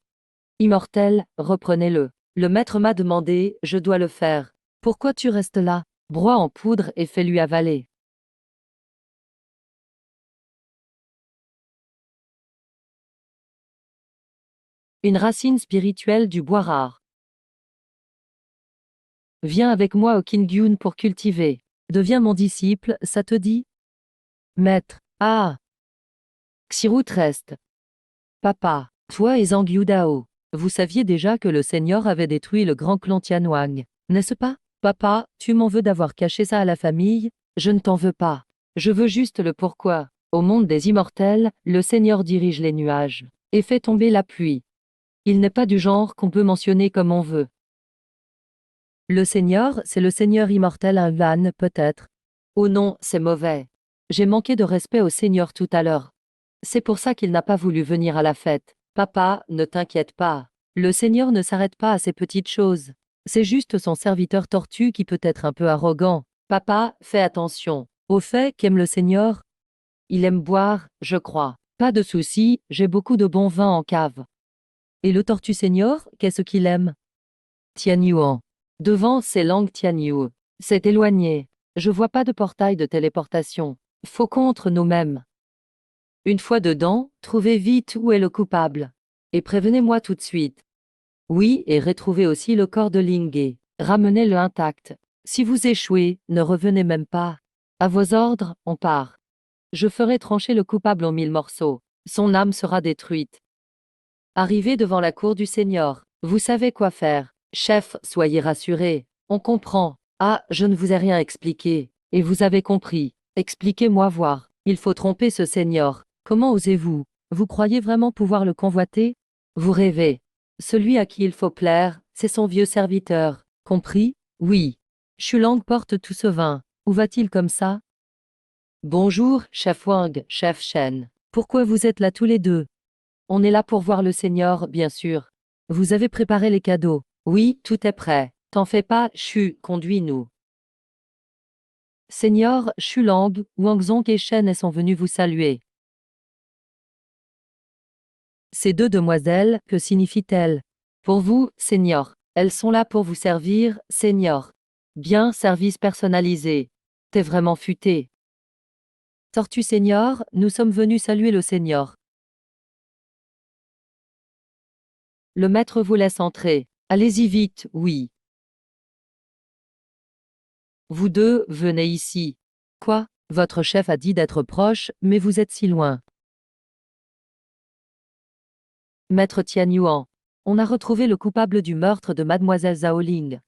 A: Immortel, reprenez-le. Le maître m'a demandé, je dois le faire. Pourquoi tu restes là? Broie en poudre et fais-lui avaler. Une racine spirituelle du bois rare. Viens avec moi au Kingyun pour cultiver. Deviens mon disciple, ça te dit? Maître. Ah! Xirut reste. Papa, toi et Zhang Yudao, vous saviez déjà que le Seigneur avait détruit le grand clan Tianwang, n'est-ce pas? Papa, tu m'en veux d'avoir caché ça à la famille? Je ne t'en veux pas. Je veux juste le pourquoi. Au monde des immortels, le Seigneur dirige les nuages et fait tomber la pluie. Il n'est pas du genre qu'on peut mentionner comme on veut. Le Seigneur, c'est le Seigneur immortel Van, peut-être. Oh non, c'est mauvais. J'ai manqué de respect au Seigneur tout à l'heure. C'est pour ça qu'il n'a pas voulu venir à la fête. Papa, ne t'inquiète pas. Le Seigneur ne s'arrête pas à ces petites choses. C'est juste son serviteur tortue qui peut être un peu arrogant. Papa, fais attention. Au fait qu'aime le Seigneur? Il aime boire, je crois. Pas de souci, j'ai beaucoup de bon vin en cave. Et le tortue Seigneur, qu'est-ce qu'il aime? Tian Yuan. Devant, c'est Lang Tianyu. C'est éloigné. Je vois pas de portail de téléportation. Faut contre nous-mêmes. Une fois dedans, trouvez vite où est le coupable. Et prévenez-moi tout de suite. Oui, et retrouvez aussi le corps de Linghe. Ramenez-le intact. Si vous échouez, ne revenez même pas. À vos ordres, on part. Je ferai trancher le coupable en 1000 morceaux. Son âme sera détruite. Arrivé devant la cour du Seigneur, Vous savez quoi faire. Chef, soyez rassuré. On comprend. Ah, je ne vous ai rien expliqué. Et vous avez compris. Expliquez-moi voir. Il faut tromper ce seigneur. Comment osez-vous? Vous croyez vraiment pouvoir le convoiter? Vous rêvez. Celui à qui il faut plaire, c'est son vieux serviteur. Compris? Oui. Shulang porte tout ce vin. Où va-t-il comme ça? Bonjour, chef Wang, chef Shen. Pourquoi vous êtes là tous les deux? On est là pour voir le seigneur, bien sûr. Vous avez préparé les cadeaux. Oui, tout est prêt. T'en fais pas, Shu, conduis-nous. Seigneur, Shulang, Wangzong et Shen sont venus vous saluer. Ces deux demoiselles, que signifient-elles? Pour vous, Seigneur. Elles sont là pour vous servir, Seigneur. Bien, service personnalisé. T'es vraiment futé. Tortue Seigneur, nous sommes venus saluer le Seigneur. Le maître vous laisse entrer. Allez-y vite, oui. Vous deux, venez ici. Quoi? Votre chef a dit d'être proche, mais vous êtes si loin. Maître Tian Yuan. On a retrouvé le coupable du meurtre de mademoiselle Zhao Ling.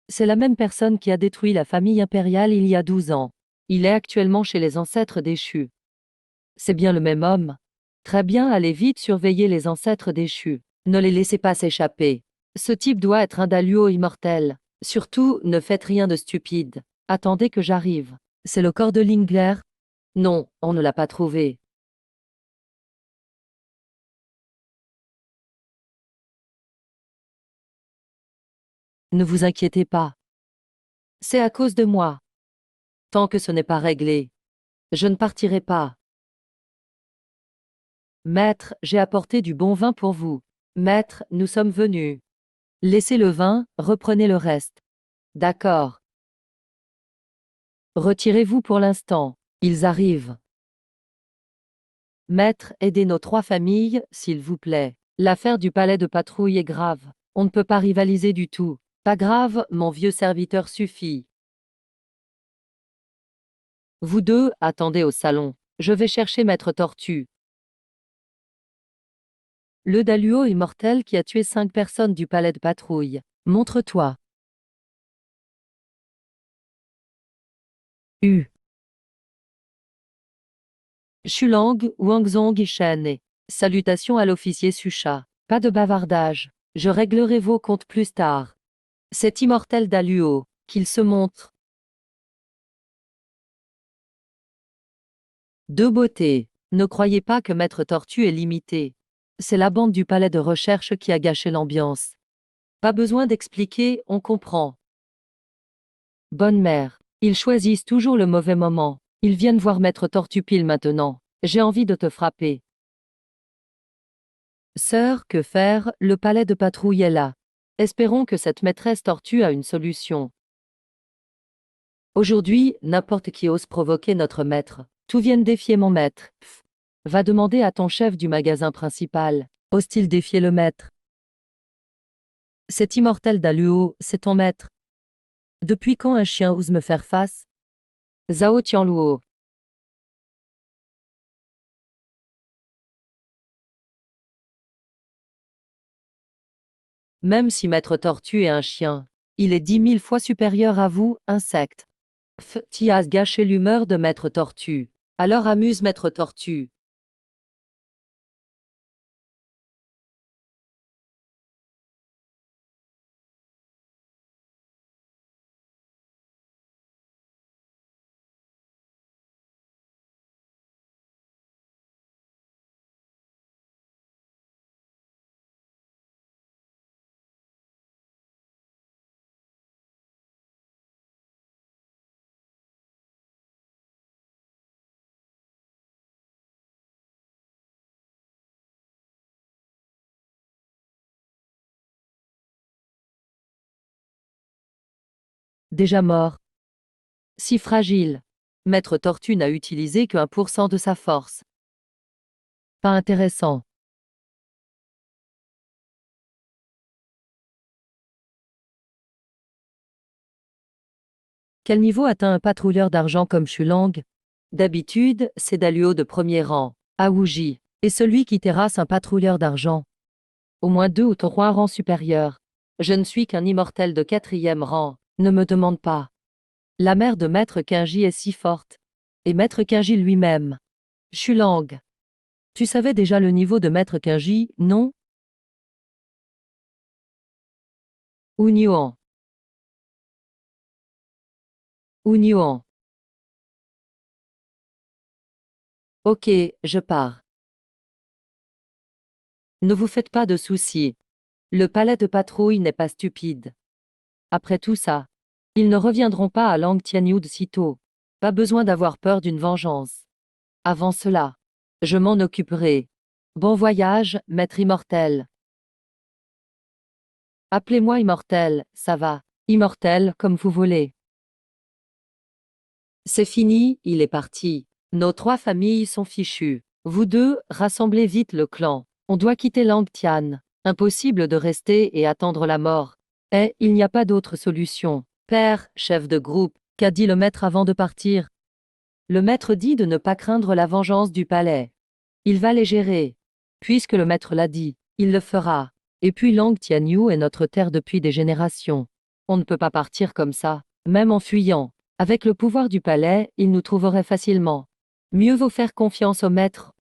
A: C'est la même personne qui a détruit la famille impériale il y a 12 ans. Il est actuellement chez les ancêtres déchus. C'est bien le même homme. Très bien, allez vite surveiller les ancêtres déchus. Ne les laissez pas s'échapper. Ce type doit être un Daluo immortel. Surtout, ne faites rien de stupide. Attendez que j'arrive. C'est le corps de Lingler? Non, on ne l'a pas trouvé. Ne vous inquiétez pas. C'est à cause de moi. Tant que ce n'est pas réglé, je ne partirai pas. Maître, j'ai apporté du bon vin pour vous. Maître, nous sommes venus. Laissez le vin, reprenez le reste. D'accord. Retirez-vous pour l'instant. Ils arrivent. Maître, aidez nos trois familles, s'il vous plaît. L'affaire du palais de patrouille est grave. On ne peut pas rivaliser du tout. Pas grave, mon vieux serviteur suffit. Vous deux, attendez au salon. Je vais chercher Maître Tortue. Le Daluo immortel qui a tué 5 personnes du palais de patrouille. Montre-toi. U. Shulang, Wangzong et Shen. Salutations à l'officier Susha. Pas de bavardage. Je réglerai vos comptes plus tard. Cet immortel Daluo, qu'il se montre. De beauté. Ne croyez pas que Maître Tortue est limité. C'est la bande du palais de recherche qui a gâché l'ambiance. Pas besoin d'expliquer, on comprend. Bonne mère. Ils choisissent toujours le mauvais moment. Ils viennent voir Maître Tortue pile maintenant. J'ai envie de te frapper. Sœur, que faire? Le palais de patrouille est là. Espérons que cette maîtresse tortue a une solution. Aujourd'hui, n'importe qui ose provoquer notre maître. Tout vienne défier mon maître. Pff. Va demander à ton chef du magasin principal. Ose-t-il défier le maître? Cet immortel Daluo, c'est ton maître. Depuis quand un chien ose me faire face? Zhao Tianluo. Même si Maître Tortue est un chien, il est 10 000 fois supérieur à vous, insecte. Tu as gâché l'humeur de Maître Tortue. Alors amuse Maître Tortue. Déjà mort. Si fragile. Maître Tortue n'a utilisé que 1% de sa force. Pas intéressant. Quel niveau atteint un patrouilleur d'argent comme Shulang? D'habitude, c'est Daluo de premier rang, Aouji, et celui qui terrasse un patrouilleur d'argent. Au moins 2 ou 3 rangs supérieurs. Je ne suis qu'un immortel de 4e rang, ne me demande pas. La mère de Maître Kinji est si forte. Et Maître Kinji lui-même. Shulang. Tu savais déjà le niveau de Maître Kinji, non? Ou Nuan. Ou Nuan. Ok, je pars. Ne vous faites pas de soucis. Le palais de patrouille n'est pas stupide. Après tout ça, ils ne reviendront pas à Lang Tianyou de sitôt. Pas besoin d'avoir peur d'une vengeance. Avant cela, je m'en occuperai. Bon voyage, maître immortel. Appelez-moi immortel, ça va. Immortel, comme vous voulez. C'est fini, il est parti. Nos 3 familles sont fichues. Vous deux, rassemblez vite le clan. On doit quitter Langtian. Impossible de rester et attendre la mort. Eh, il n'y a pas d'autre solution. Père, chef de groupe, qu'a dit le maître avant de partir? Le maître dit de ne pas craindre la vengeance du palais. Il va les gérer. Puisque le maître l'a dit, il le fera. Et puis Lang Tianyou est notre terre depuis des générations. On ne peut pas partir comme ça, même en fuyant. Avec le pouvoir du palais, il nous trouverait facilement. Mieux vaut faire confiance au maître.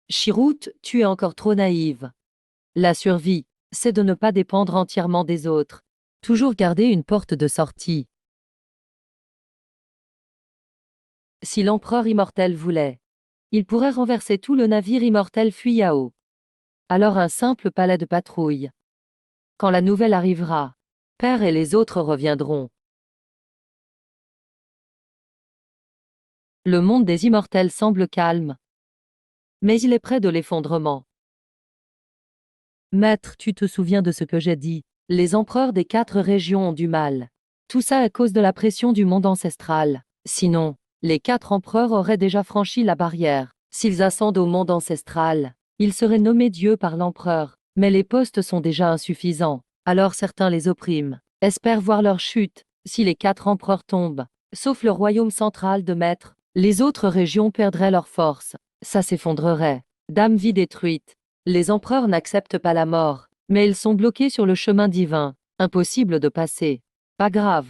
A: Chirrut, tu es encore trop naïve. La survie, c'est de ne pas dépendre entièrement des autres. Toujours garder une porte de sortie. Si l'empereur immortel voulait, il pourrait renverser tout le navire immortel Fuyao. Alors un simple palais de patrouille. Quand la nouvelle arrivera, Père et les autres reviendront. Le monde des immortels semble calme. Mais il est près de l'effondrement. Maître, tu te souviens de ce que j'ai dit? Les empereurs des 4 régions ont du mal. Tout ça à cause de la pression du monde ancestral. Sinon, les 4 empereurs auraient déjà franchi la barrière. S'ils ascendent au monde ancestral, ils seraient nommés dieux par l'empereur. Mais les postes sont déjà insuffisants. Alors certains les oppriment, espèrent voir leur chute. Si les 4 empereurs tombent, sauf le royaume central de Maître, les autres régions perdraient leur force. Ça s'effondrerait. Dame vie détruite. Les empereurs n'acceptent pas la mort, mais ils sont bloqués sur le chemin divin. Impossible de passer. Pas grave.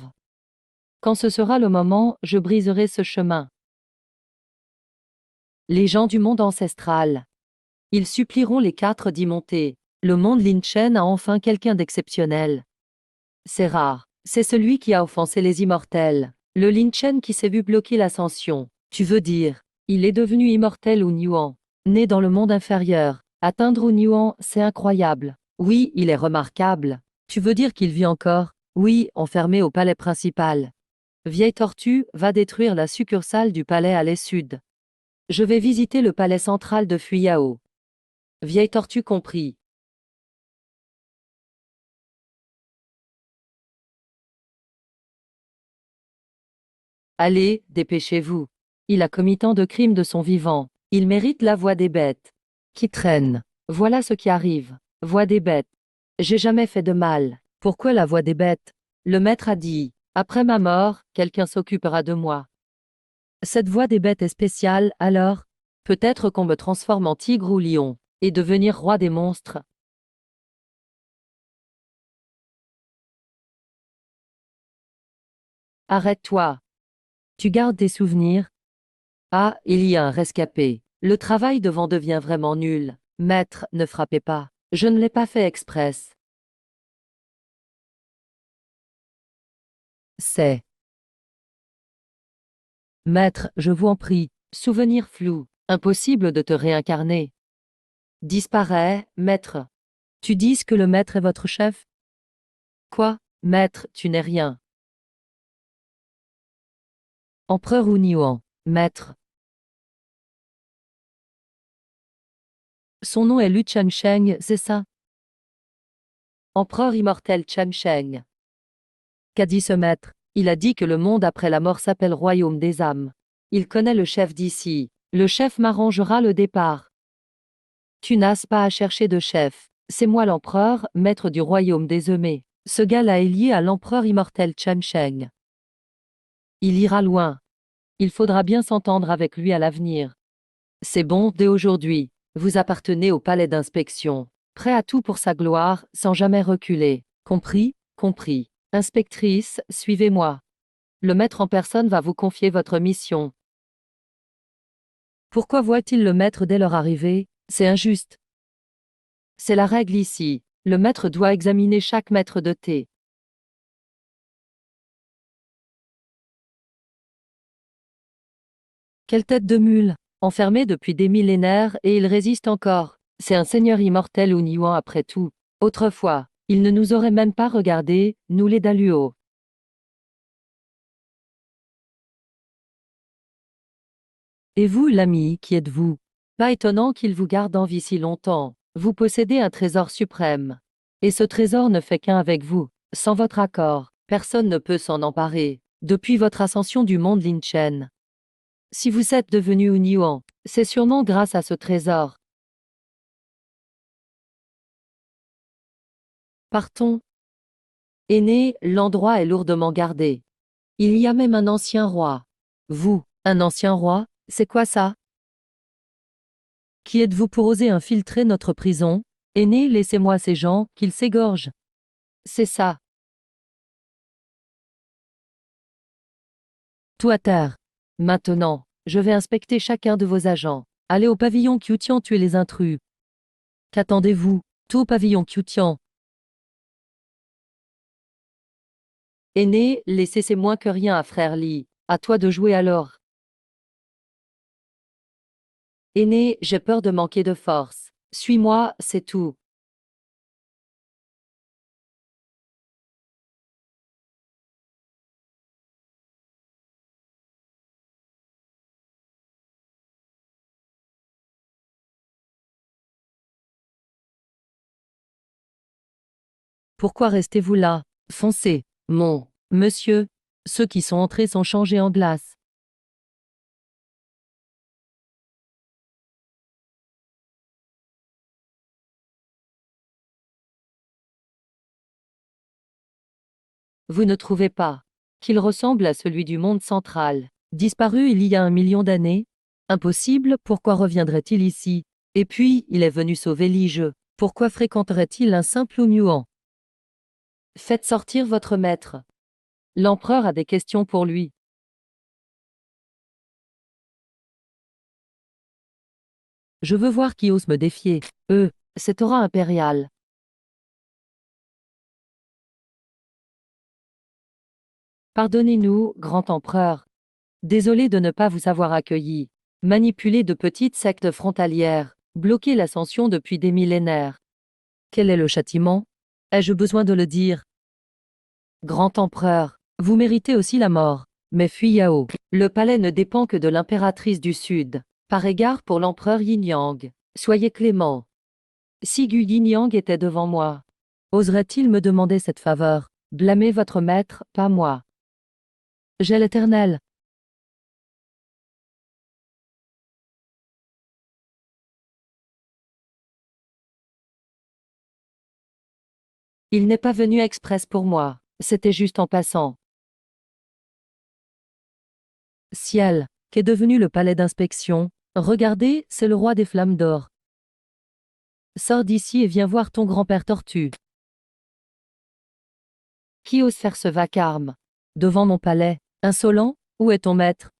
A: Quand ce sera le moment, je briserai ce chemin. Les gens du monde ancestral. Ils supplieront les 4 d'y monter. Le monde Lin Chen a enfin quelqu'un d'exceptionnel. C'est rare. C'est celui qui a offensé les immortels. Le Lin Chen qui s'est vu bloquer l'ascension. Tu veux dire, il est devenu immortel ou Nuan. Né dans le monde inférieur. Atteindre ou Nuan, c'est incroyable. Oui, il est remarquable. Tu veux dire qu'il vit encore? Oui, enfermé au palais principal. Vieille tortue, va détruire la succursale du palais à l'est-sud. Je vais visiter le palais central de Fuyao. Vieille tortue compris. Allez, dépêchez-vous. Il a commis tant de crimes de son vivant. Il mérite la voix des bêtes. Qui traîne. Voilà ce qui arrive. Voix des bêtes. J'ai jamais fait de mal. Pourquoi la voix des bêtes? Le maître a dit, après ma mort, quelqu'un s'occupera de moi. Cette voix des bêtes est spéciale, alors? Peut-être qu'on me transforme en tigre ou lion, et devenir roi des monstres. Arrête-toi. Tu gardes tes souvenirs? Ah, il y a un rescapé. Le travail devant devient vraiment nul. Maître, ne frappez pas. Je ne l'ai pas fait express. C'est. Maître, je vous en prie. Souvenir flou. Impossible de te réincarner. Disparaît, maître. Tu dis que le maître est votre chef? Quoi? Maître, tu n'es rien. Empereur ou Niuan? Maître. Son nom est Lu Chansheng, c'est ça? Empereur immortel Chansheng. Qu'a dit ce maître? Il a dit que le monde après la mort s'appelle Royaume des âmes. Il connaît le chef d'ici. Le chef m'arrangera le départ. Tu n'as pas à chercher de chef. C'est moi l'empereur, maître du royaume des Eumées. Ce gars-là est lié à l'empereur immortel Chansheng. Il ira loin. Il faudra bien s'entendre avec lui à l'avenir. C'est bon, dès aujourd'hui. Vous appartenez au palais d'inspection, prêt à tout pour sa gloire, sans jamais reculer. Compris? Compris. Inspectrice, suivez-moi. Le maître en personne va vous confier votre mission. Pourquoi voit-il le maître dès leur arrivée? C'est injuste. C'est la règle ici. Le maître doit examiner chaque mètre de thé. Quelle tête de mule! Enfermé depuis des millénaires et il résiste encore. C'est un seigneur immortel ou Niuan après tout. Autrefois, il ne nous aurait même pas regardés, nous les Daluo. Et vous, l'ami, qui êtes-vous? Pas étonnant qu'il vous garde en vie si longtemps. Vous possédez un trésor suprême. Et ce trésor ne fait qu'un avec vous. Sans votre accord, personne ne peut s'en emparer. Depuis votre ascension du monde Lin-Chen. Si vous êtes devenu Uniuan, c'est sûrement grâce à ce trésor. Partons. Aîné, l'endroit est lourdement gardé. Il y a même un ancien roi. Vous, un ancien roi, c'est quoi ça? Qui êtes-vous pour oser infiltrer notre prison? Aîné, laissez-moi ces gens, qu'ils s'égorgent. C'est ça. Tout à terre. Maintenant, je vais inspecter chacun de vos agents. Allez au pavillon Kyutian tuer les intrus. Qu'attendez-vous? Tout au pavillon Kyutian. Aîné, laissez c'est moins que rien à frère Li. À toi de jouer alors. Aîné, j'ai peur de manquer de force. Suis-moi, c'est tout. Pourquoi restez-vous là? Foncez. Mon monsieur. Ceux qui sont entrés sont changés en glace. Vous ne trouvez pas qu'il ressemble à celui du monde central, disparu il y a 1 million d'années? Impossible, pourquoi reviendrait-il ici? Et puis, il est venu sauver Lige. Pourquoi fréquenterait-il un simple Oumuan? Faites sortir votre maître. L'empereur a des questions pour lui. Je veux voir qui ose me défier. Cette aura impériale. Pardonnez-nous, grand empereur. Désolé de ne pas vous avoir accueilli. Manipuler de petites sectes frontalières, bloquer l'ascension depuis des millénaires. Quel est le châtiment? Ai-je besoin de le dire? Grand empereur, vous méritez aussi la mort. Mais Fuyao, le palais ne dépend que de l'impératrice du Sud. Par égard pour l'empereur Yin-Yang, soyez clément. Si Gu Yin-Yang était devant moi, oserait-il me demander cette faveur? Blâmez votre maître, pas moi. J'ai l'Éternel. Il n'est pas venu express pour moi, c'était juste en passant. Ciel, qu'est devenu le palais d'inspection? Regardez, c'est le roi des flammes d'or. Sors d'ici et viens voir ton grand-père tortue. Qui ose faire ce vacarme? Devant mon palais. Insolent? Où est ton maître?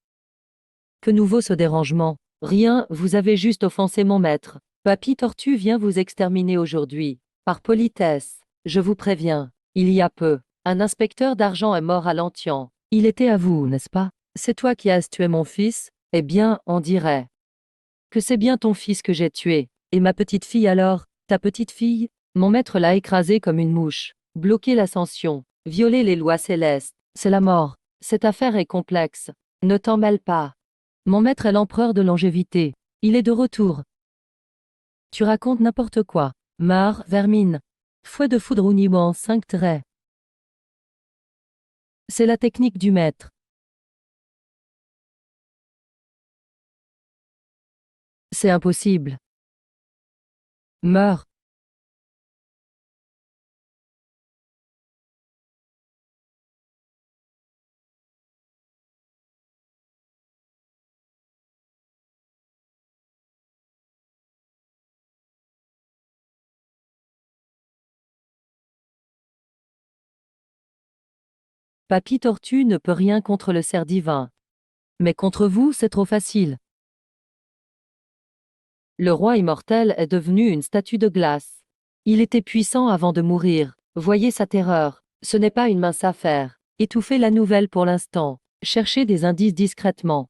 A: Que nous vaut ce dérangement? Rien, vous avez juste offensé mon maître. Papy Tortue vient vous exterminer aujourd'hui. Par politesse. Je vous préviens. Il y a peu, un inspecteur d'argent est mort à Lantian. Il était à vous, n'est-ce pas? C'est toi qui as tué mon fils? Eh bien, on dirait que c'est bien ton fils que j'ai tué. Et ma petite fille alors? Ta petite fille? Mon maître l'a écrasée comme une mouche. Bloqué l'ascension. Violer les lois célestes. C'est la mort. Cette affaire est complexe. Ne t'en mêle pas. Mon maître est l'empereur de longévité. Il est de retour. Tu racontes n'importe quoi. Meurs, vermine. Fouet de foudre en 5 traits. C'est la technique du maître. C'est impossible. Meurs. Papy Tortue ne peut rien contre le cerf divin. Mais contre vous, c'est trop facile. Le roi immortel est devenu une statue de glace. Il était puissant avant de mourir. Voyez sa terreur. Ce n'est pas une mince affaire. Étouffez la nouvelle pour l'instant. Cherchez des indices discrètement.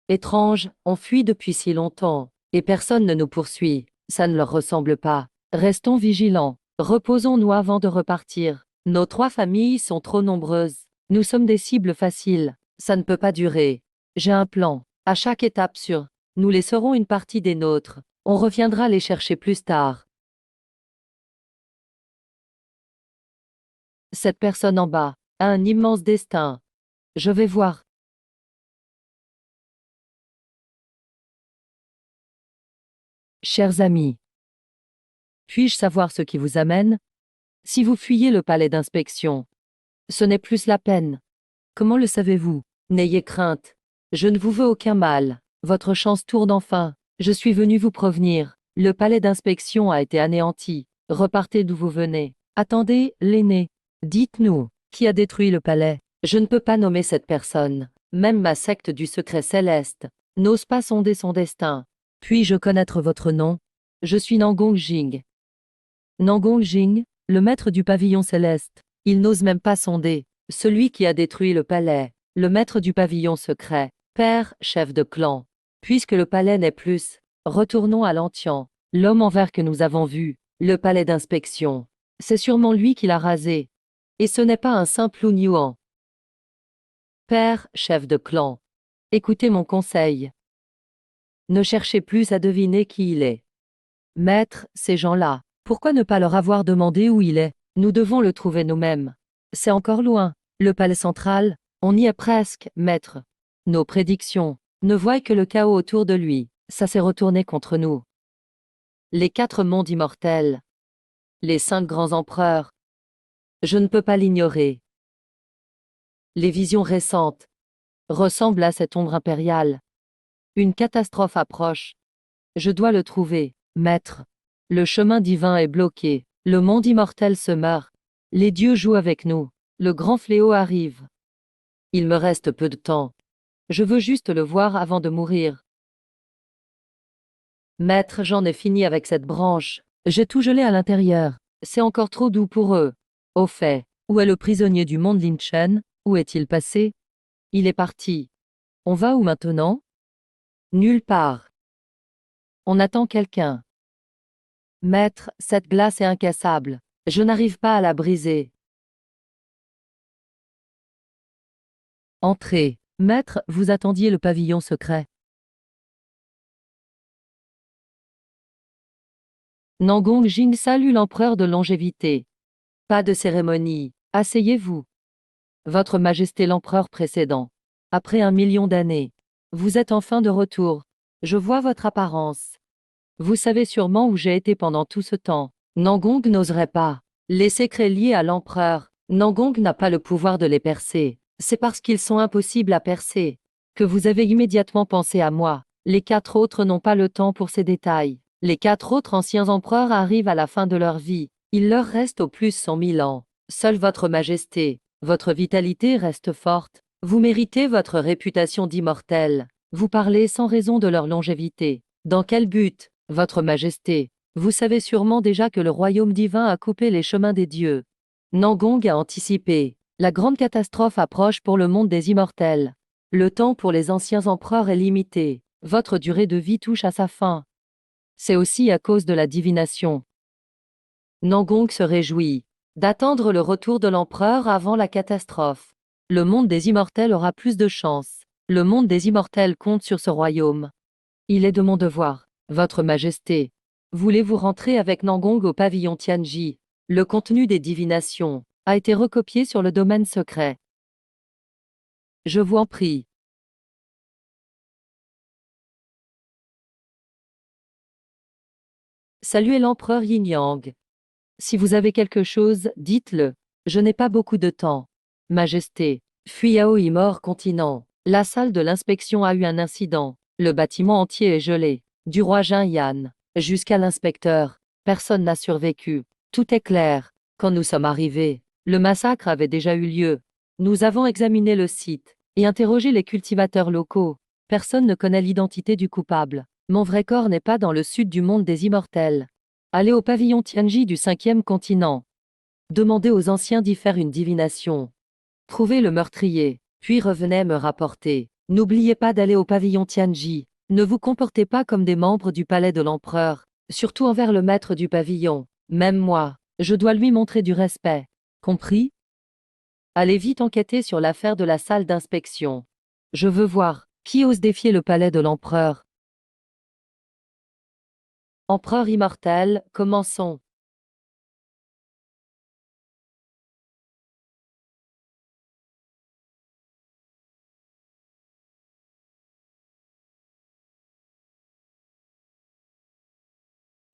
A: Étrange, on fuit depuis si longtemps. Et personne ne nous poursuit. Ça ne leur ressemble pas. Restons vigilants. Reposons-nous avant de repartir. Nos 3 familles sont trop nombreuses. Nous sommes des cibles faciles. Ça ne peut pas durer. J'ai un plan. À chaque étape nous laisserons une partie des nôtres. On reviendra les chercher plus tard. Cette personne en bas a un immense destin. Je vais voir. Chers amis, puis-je savoir ce qui vous amène? Si vous fuyez le palais d'inspection, ce n'est plus la peine. Comment le savez-vous? N'ayez crainte. Je ne vous veux aucun mal. Votre chance tourne enfin. Je suis venu vous prévenir. Le palais d'inspection a été anéanti. Repartez d'où vous venez. Attendez, l'aîné. Dites-nous, qui a détruit le palais? Je ne peux pas nommer cette personne. Même ma secte du secret céleste n'ose pas sonder son destin. Puis-je connaître votre nom? Je suis Nangong Jing. Nangong Jing, le maître du pavillon céleste. Il n'ose même pas sonder. Celui qui a détruit le palais. Le maître du pavillon secret. Père, chef de clan. Puisque le palais n'est plus, retournons à l'Antian. L'homme en vert que nous avons vu, le palais d'inspection. C'est sûrement lui qui l'a rasé. Et ce n'est pas un simple Ougnuan. Père, chef de clan. Écoutez mon conseil. Ne cherchez plus à deviner qui il est. Maître, ces gens-là, pourquoi ne pas leur avoir demandé où il est? Nous devons le trouver nous-mêmes. C'est encore loin. Le palais central, on y est presque, maître. Nos prédictions ne voient que le chaos autour de lui. Ça s'est retourné contre nous. Les 4 mondes immortels. Les 5 grands empereurs. Je ne peux pas l'ignorer. Les visions récentes ressemblent à cette ombre impériale. Une catastrophe approche. Je dois le trouver, maître. Le chemin divin est bloqué. Le monde immortel se meurt. Les dieux jouent avec nous. Le grand fléau arrive. Il me reste peu de temps. Je veux juste le voir avant de mourir. Maître, j'en ai fini avec cette branche. J'ai tout gelé à l'intérieur. C'est encore trop doux pour eux. Au fait, où est le prisonnier du monde Lin Chen? Où est-il passé? Il est parti. On va où maintenant? Nulle part. On attend quelqu'un. Maître, cette glace est incassable. Je n'arrive pas à la briser. Entrez. Maître, vous attendiez le pavillon secret. Nangong Jing salue l'empereur de longévité. Pas de cérémonie. Asseyez-vous. Votre Majesté l'empereur précédent. Après 1 million d'années. Vous êtes enfin de retour. Je vois votre apparence. Vous savez sûrement où j'ai été pendant tout ce temps. Nangong n'oserait pas. Les secrets liés à l'empereur. Nangong n'a pas le pouvoir de les percer. C'est parce qu'ils sont impossibles à percer que vous avez immédiatement pensé à moi. Les 4 autres n'ont pas le temps pour ces détails. Les 4 autres anciens empereurs arrivent à la fin de leur vie. Il leur reste au plus 100 000 ans. Seule votre Majesté, votre vitalité reste forte. Vous méritez votre réputation d'immortel. Vous parlez sans raison de leur longévité. Dans quel but, votre Majesté? Vous savez sûrement déjà que le royaume divin a coupé les chemins des dieux. Nangong a anticipé. La grande catastrophe approche pour le monde des immortels. Le temps pour les anciens empereurs est limité. Votre durée de vie touche à sa fin. C'est aussi à cause de la divination. Nangong se réjouit d'attendre le retour de l'empereur avant la catastrophe. Le monde des immortels aura plus de chance. Le monde des immortels compte sur ce royaume. Il est de mon devoir, votre Majesté. Voulez-vous rentrer avec Nangong au pavillon Tianji? Le contenu des divinations a été recopié sur le domaine secret. Je vous en prie. Saluez l'empereur Yin-Yang. Si vous avez quelque chose, dites-le. Je n'ai pas beaucoup de temps. Majesté. Fuyao Imor continent. La salle de l'inspection a eu un incident. Le bâtiment entier est gelé. Du roi Jin-Yan jusqu'à l'inspecteur. Personne n'a survécu. Tout est clair. Quand nous sommes arrivés, Le massacre avait déjà eu lieu. Nous avons examiné le site et interrogé les cultivateurs locaux. Personne ne connaît l'identité du coupable. Mon vrai corps n'est pas dans le sud du monde des immortels. Allez au pavillon Tianji du 5e continent. Demandez aux anciens d'y faire une divination. Trouvez le meurtrier, puis revenez me rapporter. N'oubliez pas d'aller au pavillon Tianji. Ne vous comportez pas comme des membres du palais de l'empereur, surtout envers le maître du pavillon. Même moi, je dois lui montrer du respect. Compris? Allez vite enquêter sur l'affaire de la salle d'inspection. Je veux voir qui ose défier le palais de l'empereur. Empereur immortel, commençons.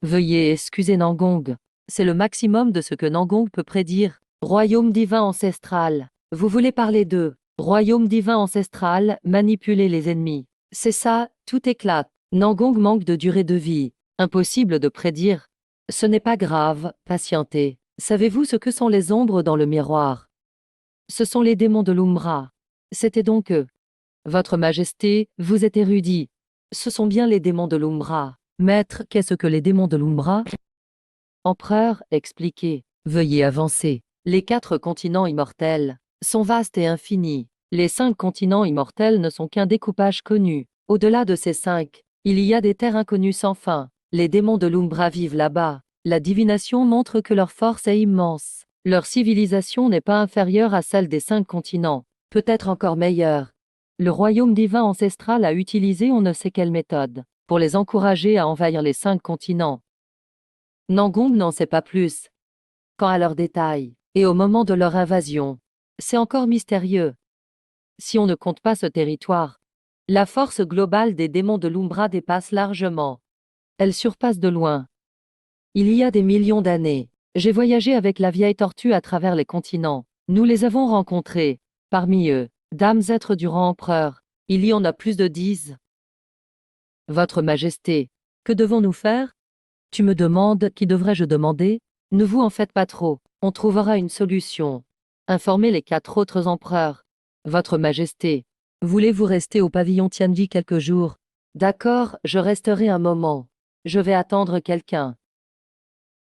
A: Veuillez excuser Nangong. C'est le maximum de ce que Nangong peut prédire. Royaume divin ancestral. Vous voulez parler de royaume divin ancestral, manipuler les ennemis. C'est ça, tout éclate. Nangong manque de durée de vie. Impossible de prédire. Ce n'est pas grave, patientez. Savez-vous ce que sont les ombres dans le miroir? Ce sont les démons de l'Umbra. C'était donc eux. Votre Majesté, vous êtes érudit. Ce sont bien les démons de l'Umbra. Maître, qu'est-ce que les démons de l'Umbra? Empereur, expliquez. Veuillez avancer. Les 4 continents immortels sont vastes et infinis. Les 5 continents immortels ne sont qu'un découpage connu. Au-delà de ces 5, il y a des terres inconnues sans fin. Les démons de l'Umbra vivent là-bas. La divination montre que leur force est immense. Leur civilisation n'est pas inférieure à celle des 5 continents, peut-être encore meilleure. Le royaume divin ancestral a utilisé on ne sait quelle méthode pour les encourager à envahir les 5 continents. Nangong n'en sait pas plus. Quant à leurs détails, et au moment de leur invasion, c'est encore mystérieux. Si on ne compte pas ce territoire, la force globale des démons de l'Umbra dépasse largement. Elle surpasse de loin. Il y a des millions d'années, j'ai voyagé avec la vieille tortue à travers les continents. Nous les avons rencontrés. Parmi eux, dames êtres du rang empereur, il y en a plus de 10. Votre Majesté, que devons-nous faire? Tu me demandes, qui devrais-je demander? Ne vous en faites pas trop, on trouvera une solution. Informez les 4 autres empereurs. Votre Majesté, voulez-vous rester au pavillon Tianji quelques jours? D'accord, je resterai un moment. Je vais attendre quelqu'un.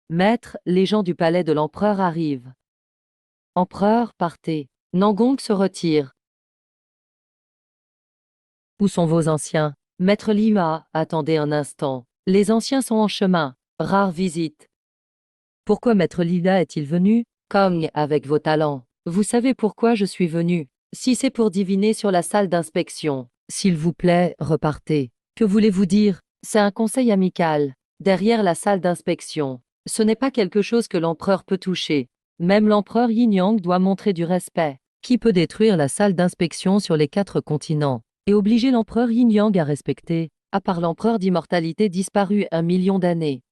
A: Maître, les gens du palais de l'empereur arrivent. Empereur, partez. Nangong se retire. Où sont vos anciens? Maître Lima, attendez un instant. Les anciens sont en chemin. Rare visite. Pourquoi Maître Lila est-il venu? Kong, avec vos talents. Vous savez pourquoi je suis venu. Si c'est pour diviner sur la salle d'inspection, s'il vous plaît, repartez. Que voulez-vous dire? C'est un conseil amical. Derrière la salle d'inspection, ce n'est pas quelque chose que l'empereur peut toucher. Même l'empereur Yin Yang doit montrer du respect. Qui peut détruire la salle d'inspection sur les 4 continents et obliger l'empereur Yin Yang à respecter, à part l'empereur d'immortalité disparu 1 million d'années?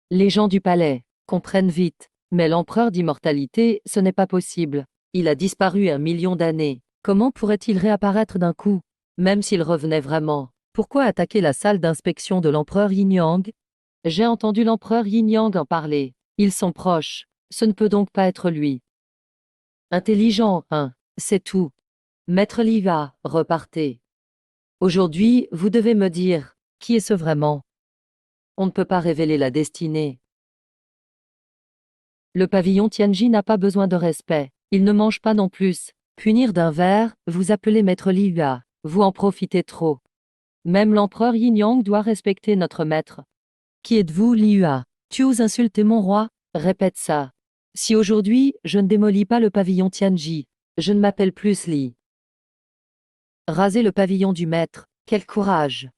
A: Les gens du palais comprennent vite, mais l'empereur d'immortalité, ce n'est pas possible. Il a disparu 1 million d'années. Comment pourrait-il réapparaître d'un coup? Même s'il revenait vraiment, pourquoi attaquer la salle d'inspection de l'empereur Yin Yang? J'ai entendu l'empereur Yin Yang en parler. Ils sont proches. Ce ne peut donc pas être lui. Intelligent, hein, c'est tout. Maître Liva, repartez. Aujourd'hui, vous devez me dire, qui est-ce vraiment? On ne peut pas révéler la destinée. Le pavillon Tianji n'a pas besoin de respect. Il ne mange pas non plus. Punir d'un verre, vous appelez Maître Liva. Vous en profitez trop. Même l'empereur Yin Yang doit respecter notre maître. Qui êtes-vous, Liua? Tu oses insulter mon roi? Répète ça. Si aujourd'hui, je ne démolis pas le pavillon Tianji, je ne m'appelle plus Li. Raser le pavillon du maître, quel courage!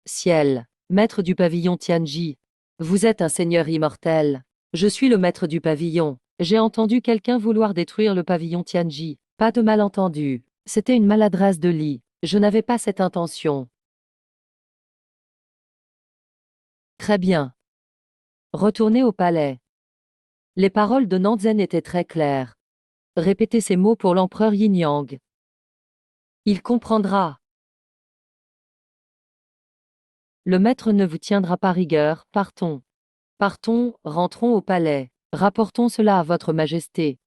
A: Ciel, maître du pavillon Tianji, vous êtes un seigneur immortel. Je suis le maître du pavillon. J'ai entendu quelqu'un vouloir détruire le pavillon Tianji. Pas de malentendu. C'était une maladresse de Li. Je n'avais pas cette intention. Très bien. Retournez au palais. Les paroles de Nanzen étaient très claires. Répétez ces mots pour l'empereur Yin Yang. Il comprendra. Le maître ne vous tiendra pas rigueur, partons. Partons, rentrons au palais. Rapportons cela à votre majesté.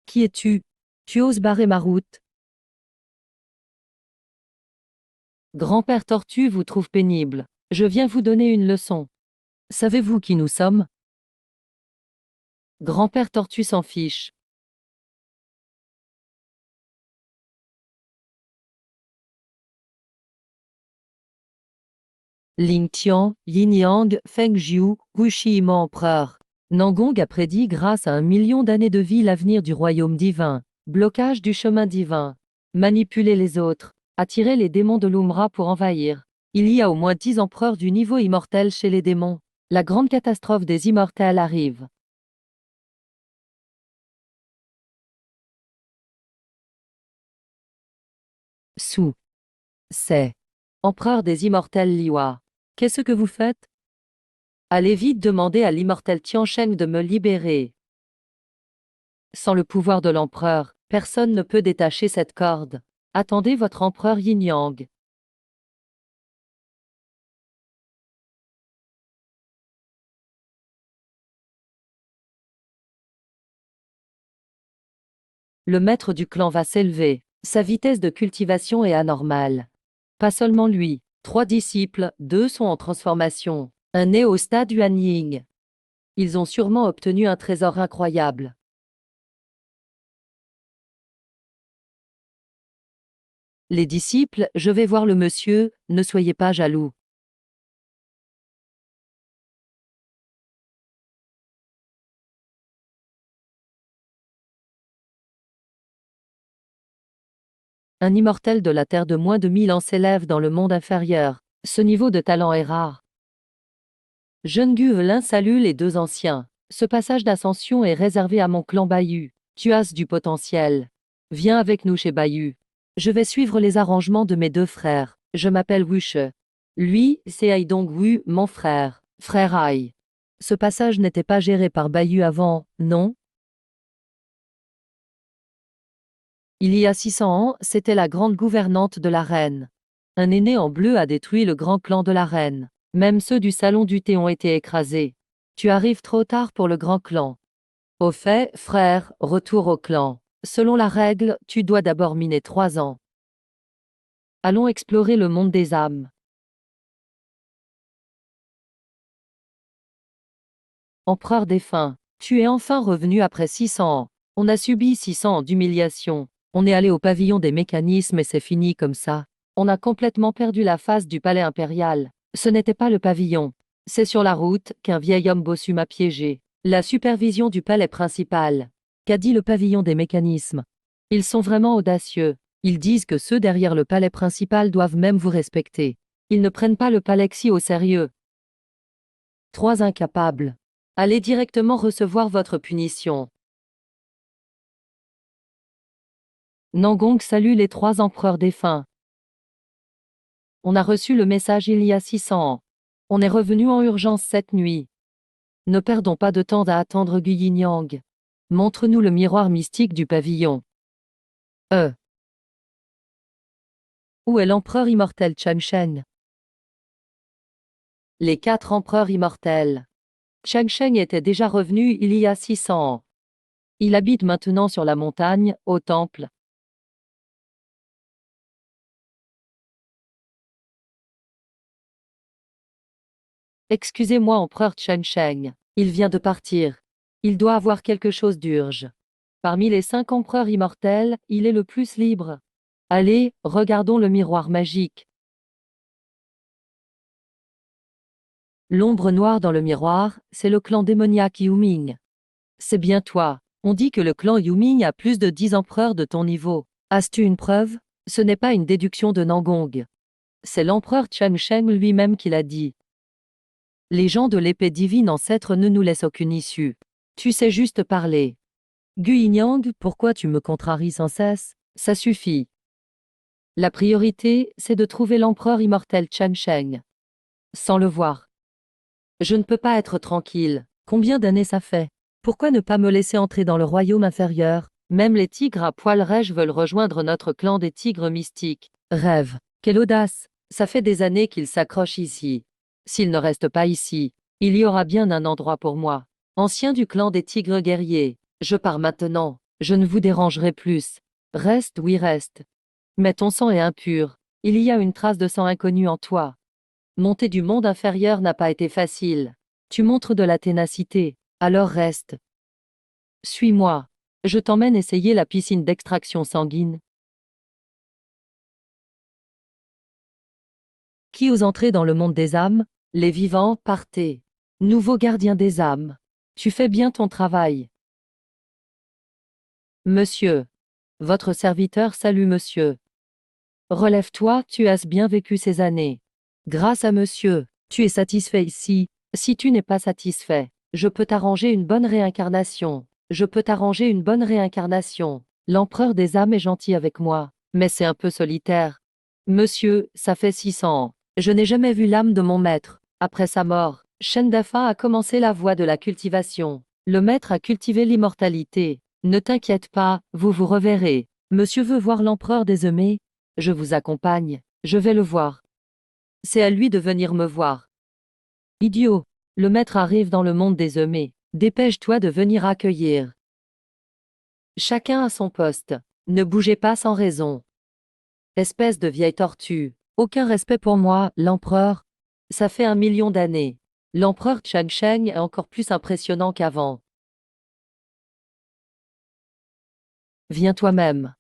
A: Qui es-tu? Tu oses barrer ma route? Grand-père Tortue vous trouve pénible. Je viens vous donner une leçon. Savez-vous qui nous sommes? Grand-père Tortue s'en fiche. Ling Tian, Yin Yang, Feng Jiu, Wuxi Ima empereur. Nangong a prédit grâce à 1 million d'années de vie l'avenir du royaume divin. Blocage du chemin divin. Manipuler les autres. Attirer les démons de l'Umra pour envahir. Il y a au moins 10 empereurs du niveau immortel chez les démons. La grande catastrophe des immortels arrive. Su. C'est. Empereur des immortels Liwa. Qu'est-ce que vous faites? Allez vite demander à l'immortel Tiansheng de me libérer. Sans le pouvoir de l'empereur, personne ne peut détacher cette corde. Attendez votre empereur Yin Yang. Le maître du clan va s'élever. Sa vitesse de cultivation est anormale. Pas seulement lui. 3 disciples, 2 sont en transformation. Un est au stade Yuan Ying. Ils ont sûrement obtenu un trésor incroyable. Les disciples, je vais voir le monsieur, ne soyez pas jaloux. Un immortel de la Terre de moins de 1000 ans s'élève dans le monde inférieur. Ce niveau de talent est rare. Jeune Guelin salue les 2 anciens. Ce passage d'ascension est réservé à mon clan Bayu. Tu as du potentiel. Viens avec nous chez Bayu. Je vais suivre les arrangements de mes 2 frères. Je m'appelle Wuche. Lui, c'est Aidong Wu, mon frère. Frère Ai. Ce passage n'était pas géré par Bayu avant, non? Il y a 600 ans, c'était la grande gouvernante de la reine. Un aîné en bleu a détruit le grand clan de la reine. Même ceux du salon du thé ont été écrasés. Tu arrives trop tard pour le grand clan. Au fait, frère, retour au clan. Selon la règle, tu dois d'abord miner 3 ans. Allons explorer le monde des âmes. Empereur défunt, tu es enfin revenu après 600 ans. On a subi 600 ans d'humiliation. On est allé au pavillon des mécanismes et c'est fini comme ça. On a complètement perdu la face du palais impérial. Ce n'était pas le pavillon. C'est sur la route qu'un vieil homme bossu m'a piégé. La supervision du palais principal. Qu'a dit le pavillon des mécanismes? Ils sont vraiment audacieux. Ils disent que ceux derrière le palais principal doivent même vous respecter. Ils ne prennent pas le Palexi au sérieux. 3 incapables. Allez directement recevoir votre punition. Nangong salue les 3 empereurs défunts. On a reçu le message il y a 600 ans. On est revenu en urgence cette nuit. Ne perdons pas de temps à attendre Guyinyang. Montre-nous le miroir mystique du pavillon. Où est l'empereur immortel Changsheng? Les 4 empereurs immortels. Changsheng était déjà revenu il y a 600 ans. Il habite maintenant sur la montagne, au temple. Excusez-moi, empereur Changsheng. Il vient de partir. Il doit avoir quelque chose d'urge. Parmi les 5 empereurs immortels, il est le plus libre. Allez, regardons le miroir magique. L'ombre noire dans le miroir, c'est le clan démoniaque Yuming. C'est bien toi. On dit que le clan Yuming a plus de 10 empereurs de ton niveau. As-tu une preuve? Ce n'est pas une déduction de Nangong. C'est l'empereur Changsheng lui-même qui l'a dit. Les gens de l'épée divine ancêtre ne nous laissent aucune issue. Tu sais juste parler. Guinyang, pourquoi tu me contraries sans cesse? Ça suffit. La priorité, c'est de trouver l'empereur immortel Changsheng. Sans le voir. Je ne peux pas être tranquille. Combien d'années ça fait? Pourquoi ne pas me laisser entrer dans le royaume inférieur? Même les tigres à poils rêches veulent rejoindre notre clan des tigres mystiques. Rêve. Quelle audace! Ça fait des années qu'ils s'accrochent ici. S'ils ne restent pas ici, il y aura bien un endroit pour moi. Ancien du clan des tigres guerriers, je pars maintenant. Je ne vous dérangerai plus. Reste, oui reste. Mais ton sang est impur. Il y a une trace de sang inconnu en toi. Monter du monde inférieur n'a pas été facile. Tu montres de la ténacité. Alors reste. Suis-moi. Je t'emmène essayer la piscine d'extraction sanguine. Qui ose entrer dans le monde des âmes? Les vivants, partez. Nouveau gardien des âmes. Tu fais bien ton travail. Monsieur. Votre serviteur salue monsieur. Relève-toi, tu as bien vécu ces années. Grâce à monsieur, tu es satisfait ici. Si tu n'es pas satisfait, je peux t'arranger une bonne réincarnation. Je peux t'arranger une bonne réincarnation. L'empereur des âmes est gentil avec moi, mais c'est un peu solitaire. Monsieur, ça fait 600 ans. Je n'ai jamais vu l'âme de mon maître. Après sa mort, Shendafa a commencé la voie de la cultivation. Le maître a cultivé l'immortalité. Ne t'inquiète pas, vous vous reverrez. Monsieur veut voir l'empereur des Eumées. Je vous accompagne. Je vais le voir. C'est à lui de venir me voir. Idiot. Le maître arrive dans le monde des Eumées. Dépêche-toi de venir accueillir. Chacun à son poste. Ne bougez pas sans raison. Espèce de vieille tortue. Aucun respect pour moi, l'empereur. Ça fait 1 million d'années. L'empereur Changsheng est encore plus impressionnant qu'avant. Viens toi-même.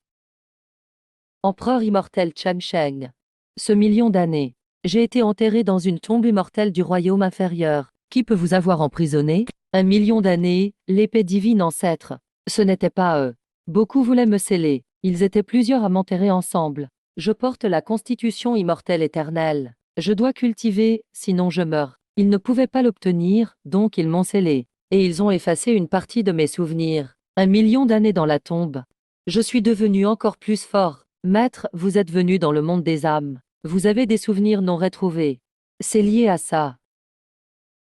A: Empereur immortel Changsheng. Ce 1 million d'années. J'ai été enterré dans une tombe immortelle du royaume inférieur. Qui peut vous avoir emprisonné? 1 million d'années, l'épée divine ancêtre. Ce n'était pas eux. Beaucoup voulaient me sceller. Ils étaient plusieurs à m'enterrer ensemble. Je porte la constitution immortelle éternelle. Je dois cultiver, sinon je meurs. Ils ne pouvaient pas l'obtenir, donc ils m'ont scellé. Et ils ont effacé une partie de mes souvenirs. 1 million d'années dans la tombe. Je suis devenu encore plus fort. Maître, vous êtes venu dans le monde des âmes. Vous avez des souvenirs non retrouvés. C'est lié à ça.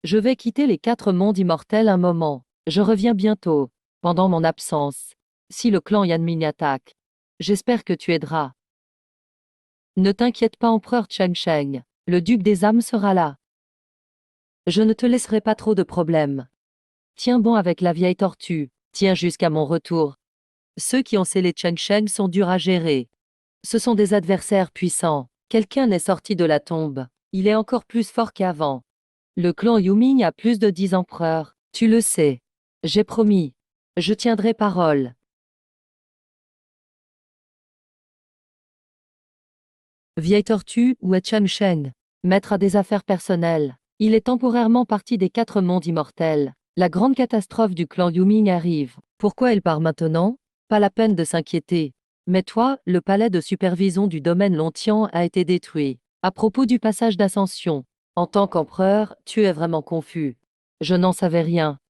A: Je vais quitter les 4 mondes immortels un moment. Je reviens bientôt, pendant mon absence. Si le clan Yanming attaque, j'espère que tu aideras. Ne t'inquiète pas, empereur Changsheng. Le duc des âmes sera là. Je ne te laisserai pas trop de problèmes. Tiens bon avec la vieille tortue. Tiens jusqu'à mon retour. Ceux qui ont scellé Changsheng sont durs à gérer. Ce sont des adversaires puissants. Quelqu'un est sorti de la tombe. Il est encore plus fort qu'avant. Le clan Yuming a plus de 10 empereurs. Tu le sais. J'ai promis. Je tiendrai parole. Vieille tortue, où est Changsheng? Maître à des affaires personnelles. Il est temporairement parti des 4 mondes immortels. La grande catastrophe du clan Yuming arrive. Pourquoi il part maintenant? Pas la peine de s'inquiéter. Mais toi, le palais de supervision du domaine Lontian a été détruit. À propos du passage d'ascension. En tant qu'empereur, tu es vraiment confus. Je n'en savais rien.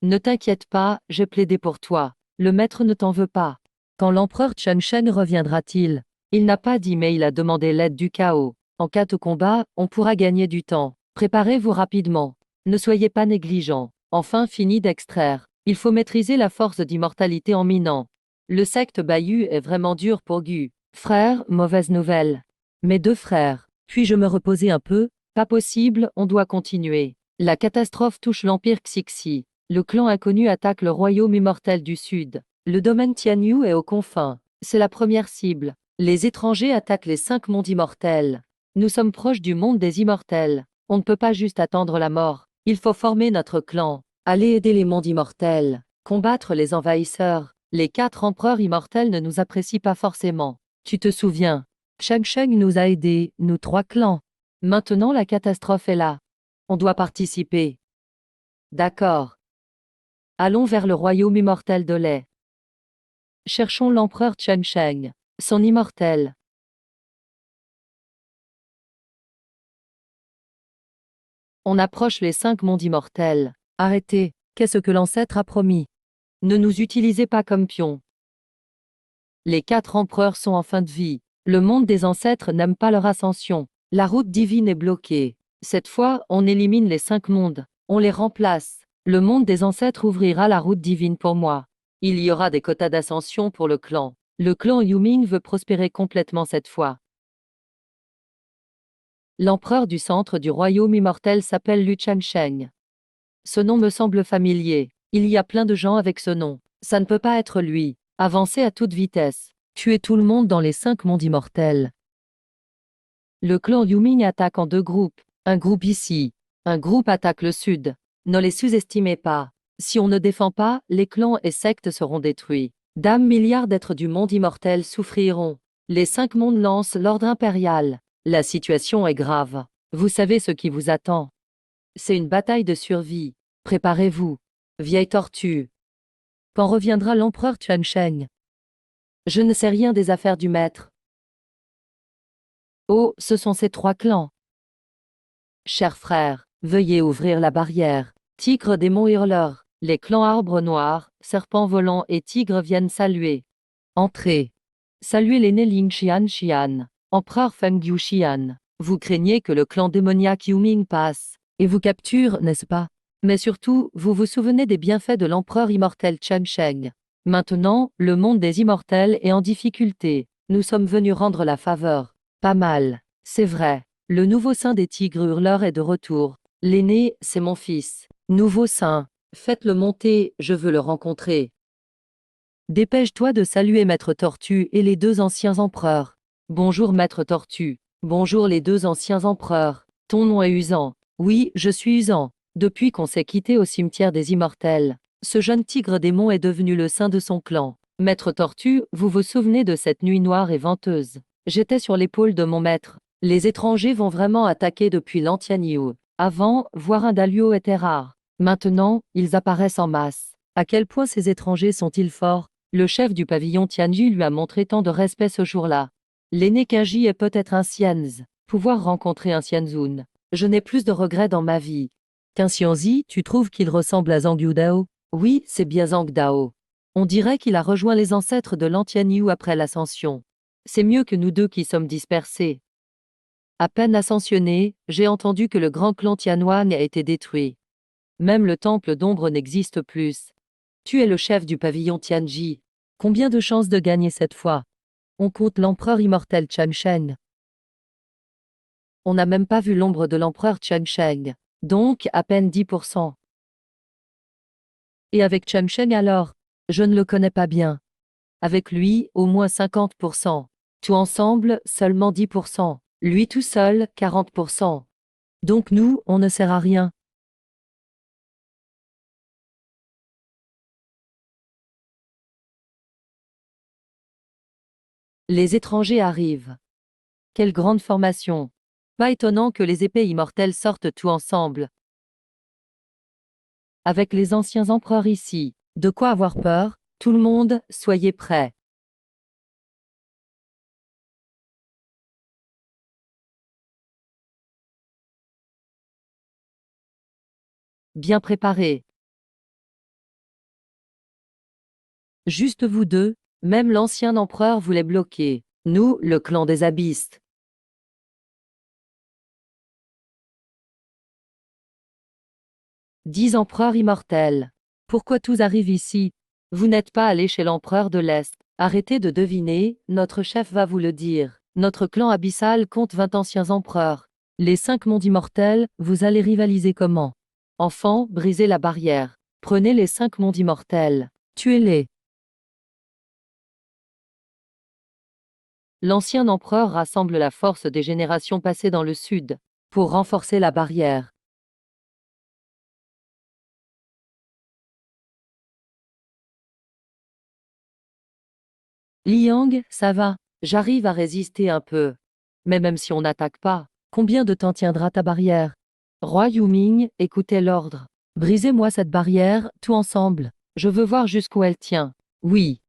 A: Ne t'inquiète pas, j'ai plaidé pour toi. Le maître ne t'en veut pas. Quand l'empereur Changsheng reviendra-t-il? Il n'a pas dit mais il a demandé l'aide du chaos. En cas de combat, on pourra gagner du temps. Préparez-vous rapidement. Ne soyez pas négligents. Enfin fini d'extraire. Il faut maîtriser la force d'immortalité en minant. Le secte Bayu est vraiment dur pour Gu. Frère, mauvaise nouvelle. Mes 2 frères. Puis-je me reposer un peu? Pas possible, on doit continuer. La catastrophe touche l'empire Xixi. Le clan inconnu attaque le royaume immortel du sud. Le domaine Tianyu est aux confins. C'est la première cible. Les étrangers attaquent les 5 mondes immortels. Nous sommes proches du monde des immortels. On ne peut pas juste attendre la mort. Il faut former notre clan. Aller aider les mondes immortels. Combattre les envahisseurs. Les 4 empereurs immortels ne nous apprécient pas forcément. Tu te souviens? Changsheng nous a aidés, nous 3 clans. Maintenant la catastrophe est là. On doit participer. D'accord. Allons vers le royaume immortel de lait. Cherchons l'empereur Changsheng, son immortel. On approche les 5 mondes immortels. Arrêtez, qu'est-ce que l'ancêtre a promis? Ne nous utilisez pas comme pions. Les 4 empereurs sont en fin de vie. Le monde des ancêtres n'aime pas leur ascension. La route divine est bloquée. Cette fois, on élimine les 5 mondes. On les remplace. Le monde des ancêtres ouvrira la route divine pour moi. Il y aura des quotas d'ascension pour le clan. Le clan Yuming veut prospérer complètement cette fois. L'empereur du centre du royaume immortel s'appelle Lu Changsheng. Ce nom me semble familier. Il y a plein de gens avec ce nom. Ça ne peut pas être lui. Avancez à toute vitesse. Tuez tout le monde dans les 5 mondes immortels. Le clan Yuming attaque en 2 groupes. Un groupe ici. Un groupe attaque le sud. Ne les sous-estimez pas. Si on ne défend pas, les clans et sectes seront détruits. Dame milliards d'êtres du monde immortel souffriront. Les 5 mondes lancent l'ordre impérial. La situation est grave. Vous savez ce qui vous attend. C'est une bataille de survie. Préparez-vous. Vieille tortue. Quand reviendra l'empereur Changsheng? Je ne sais rien des affaires du maître. Oh, ce sont ces 3 clans. Chers frères, veuillez ouvrir la barrière. Tigre démon hurleur. Les clans arbre noir, serpent volant et tigre viennent saluer. Entrez. Saluez l'aîné Ling Xian, empereur Fengyu Xian. Vous craignez que le clan démoniaque Yuming passe et vous capture, n'est-ce pas? Mais surtout, vous vous souvenez des bienfaits de l'empereur immortel Changsheng. Maintenant, le monde des immortels est en difficulté. Nous sommes venus rendre la faveur. Pas mal. C'est vrai. Le nouveau saint des tigres hurleurs est de retour. L'aîné, c'est mon fils. Nouveau saint. Faites-le monter, je veux le rencontrer. Dépêche-toi de saluer Maître Tortue et les 2 anciens empereurs. Bonjour Maître Tortue. Bonjour les 2 anciens empereurs. Ton nom est Usant. Oui, je suis Usant. Depuis qu'on s'est quitté au cimetière des immortels, ce jeune tigre démon est devenu le saint de son clan. Maître Tortue, vous vous souvenez de cette nuit noire et venteuse? J'étais sur l'épaule de mon maître. Les étrangers vont vraiment attaquer depuis l'Antianniu. Avant, voir un Daluo était rare. Maintenant, ils apparaissent en masse. À quel point ces étrangers sont-ils forts? Le chef du pavillon Tianji lui a montré tant de respect ce jour-là. L'aîné Kaji est peut-être un Xianzi. Pouvoir rencontrer un Xianzun. Je n'ai plus de regrets dans ma vie. Qu'un Xianzi, tu trouves qu'il ressemble à Zhang Yudao? Oui, c'est bien Zhang Dao. On dirait qu'il a rejoint les ancêtres de l'Antianniu après l'ascension. C'est mieux que nous deux qui sommes dispersés. À peine ascensionné, j'ai entendu que le grand clan Tianhuan a été détruit. Même le temple d'ombre n'existe plus. Tu es le chef du pavillon Tianji. Combien de chances de gagner cette fois? On compte l'empereur immortel Changsheng. On n'a même pas vu l'ombre de l'empereur Changsheng. Donc, à peine 10%. Et avec Changsheng alors? Je ne le connais pas bien. Avec lui, au moins 50%. Tout ensemble, seulement 10%. Lui tout seul, 40%. Donc nous, on ne sert à rien. Les étrangers arrivent. Quelle grande formation. Pas étonnant que les épées immortelles sortent tout ensemble. Avec les anciens empereurs ici, de quoi avoir peur? Tout le monde, soyez prêts. Bien préparés. Juste vous deux, même l'ancien empereur voulait bloquer. Nous, le clan des abysses. 10 empereurs immortels. Pourquoi tous arrivent ici? Vous n'êtes pas allé chez l'empereur de l'Est. Arrêtez de deviner, notre chef va vous le dire. Notre clan abyssal compte 20 anciens empereurs. Les 5 mondes immortels, vous allez rivaliser comment? Enfants, brisez la barrière. Prenez les 5 mondes immortels. Tuez-les. L'ancien empereur rassemble la force des générations passées dans le sud pour renforcer la barrière. Liang, ça va, j'arrive à résister un peu. Mais même si on n'attaque pas, combien de temps tiendra ta barrière? Roi Yuming, écoutez l'ordre. Brisez-moi cette barrière, tout ensemble. Je veux voir jusqu'où elle tient. Oui.